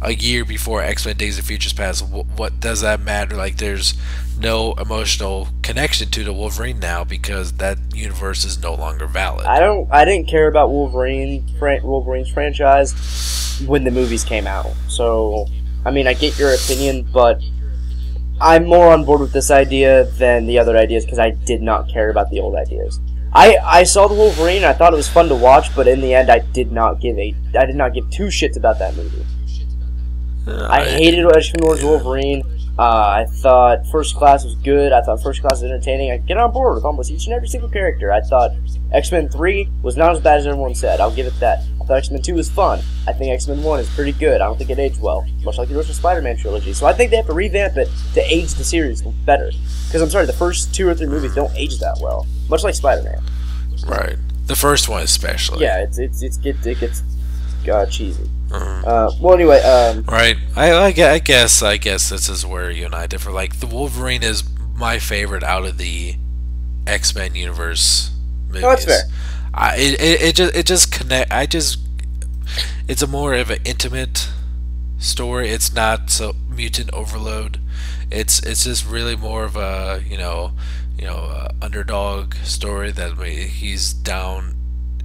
a year before X-Men Days of Future Past. What does that matter? Like, there's no emotional connection to the Wolverine now because that universe is no longer valid. I didn't care about Wolverine's franchise when the movies came out. So, I mean, I get your opinion, but I'm more on board with this idea than the other ideas because I did not care about the old ideas. I saw the Wolverine. I thought it was fun to watch, but in the end, I did not give two shits about that movie. I hated X-Men Origins Wolverine. I thought First Class was good. I thought First Class was entertaining. I get on board with almost each and every single character. I thought X-Men 3 was not as bad as everyone said. I'll give it that. I thought X-Men 2 was fun. I think X-Men 1 is pretty good. I don't think it aged well, much like the original Spider-Man trilogy. So I think they have to revamp it to age the series better. Because I'm sorry, the first 2 or 3 movies don't age that well, much like Spider-Man. Right. The first one especially. Yeah, it gets cheesy. Well, anyway, right. I guess this is where you and I differ. Like, the Wolverine is my favorite out of the X-Men universe movies. Oh, that's fair. It just connect. It's a more of an intimate story. It's not so mutant overload. It's just really more of a underdog story that he's down.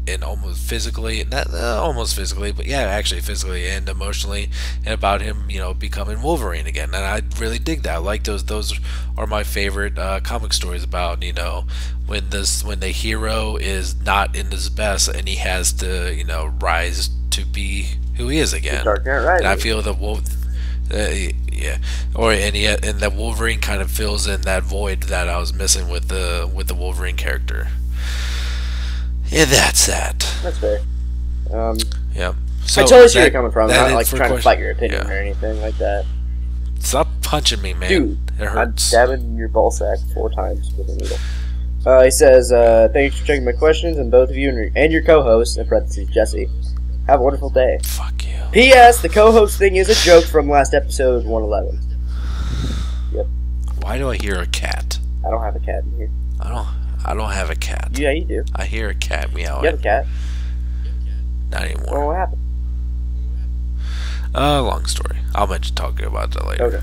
And almost physically, not almost physically, but yeah, actually physically and emotionally, and about him, becoming Wolverine again. And I really dig that. I like those. Those are my favorite comic stories about when the hero is not in his best and he has to rise to be who he is again. Right. And I feel that and that Wolverine kind of fills in that void that I was missing with the Wolverine character. Yeah, that's that. That's fair. Yeah. So I totally see where you're coming from. I'm not trying to fight your opinion or yeah. anything like that. Stop punching me, man. Dude, it hurts. I'm stabbing your ballsack 4 times with a needle. He says, thanks for checking my questions, and both of you and your co-host, in parentheses, Jesse, have a wonderful day. Fuck you. P.S. The co-host thing is a joke from last episode 111. Yep. Why do I hear a cat? I don't have a cat in here. I don't have a cat. Yeah, you do. I hear a cat meowing. You have a cat? Not anymore. Well, what happened? Long story. I'll mention talking about that later. Okay.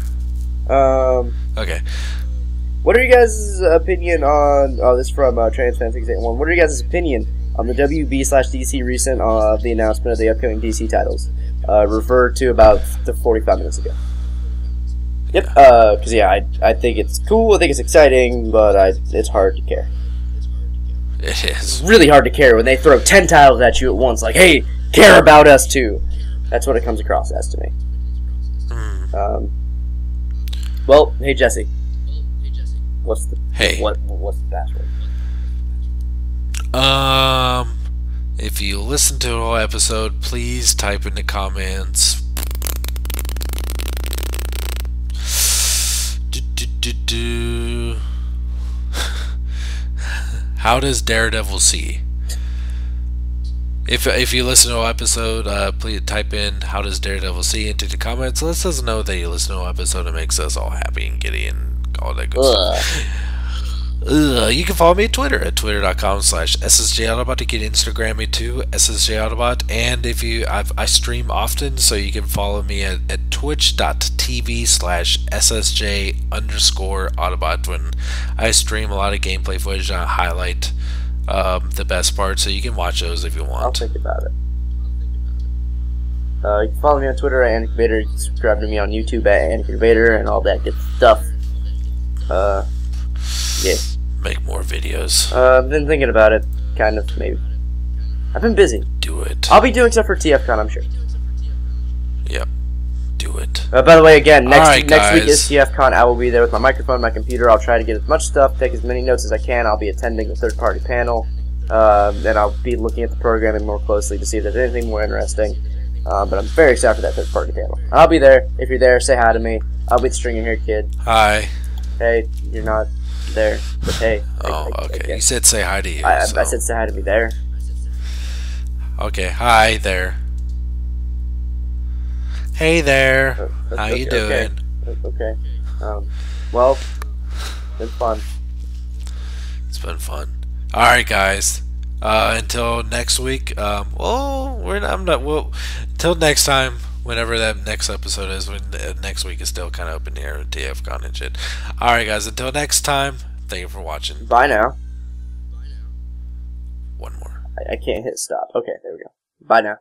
Okay. What are you guys' opinion on... Oh, this is from TransFan681. What are you guys' opinion on the WB/DC recent the announcement of the upcoming DC titles? Referred to about 45 minutes ago. Yep. Because, I think it's cool, I think it's exciting, but it's hard to care. It is. It's really hard to care when they throw 10 titles at you at once, like, hey, care about us too. That's what it comes across as to me. Well, hey Jesse. What's the password? If you listen to the whole episode, please type in the comments. How does Daredevil see? If you listen to the whole episode, please type in "How does Daredevil see" into the comments. Let us know that you listen to the whole episode. It makes us all happy and giddy and all that good stuff. You can follow me at Twitter at twitter.com/SSJAutobot. You can Instagram me too, SSJAutobot. And I stream often, so you can follow me at twitch.tv/SSJ_Autobot. When I stream a lot of gameplay footage, I highlight the best parts, so you can watch those if you want. I'll think about it. You can follow me on Twitter at Anticator. You can subscribe to me on YouTube at Anticator and all that good stuff. Yeah. Make more videos. I've been thinking about it, kind of, maybe. I've been busy. Do it. I'll be doing stuff for TFCon, I'm sure. Yep. Do it. By the way, again, next week is TFCon. I will be there with my microphone, my computer. I'll try to get as much stuff, take as many notes as I can. I'll be attending the third-party panel. Then I'll be looking at the programming more closely to see if there's anything more interesting. But I'm very excited for that third-party panel. I'll be there. If you're there, say hi to me. I'll be the stringing-haired kid. Hi. Hey, you're not there, but hey. Oh, okay. You said say hi to you. I said say hi to me there. Okay, hi there. Hey there. How you doing? Okay. Well, it's been fun. It's been fun. All right, guys. Until next week. Until next time. Whenever that next episode is, next week is still kind of up in the air with TFCon and shit. Alright guys, until next time, thank you for watching. Bye now. One more. I can't hit stop. Okay, there we go. Bye now.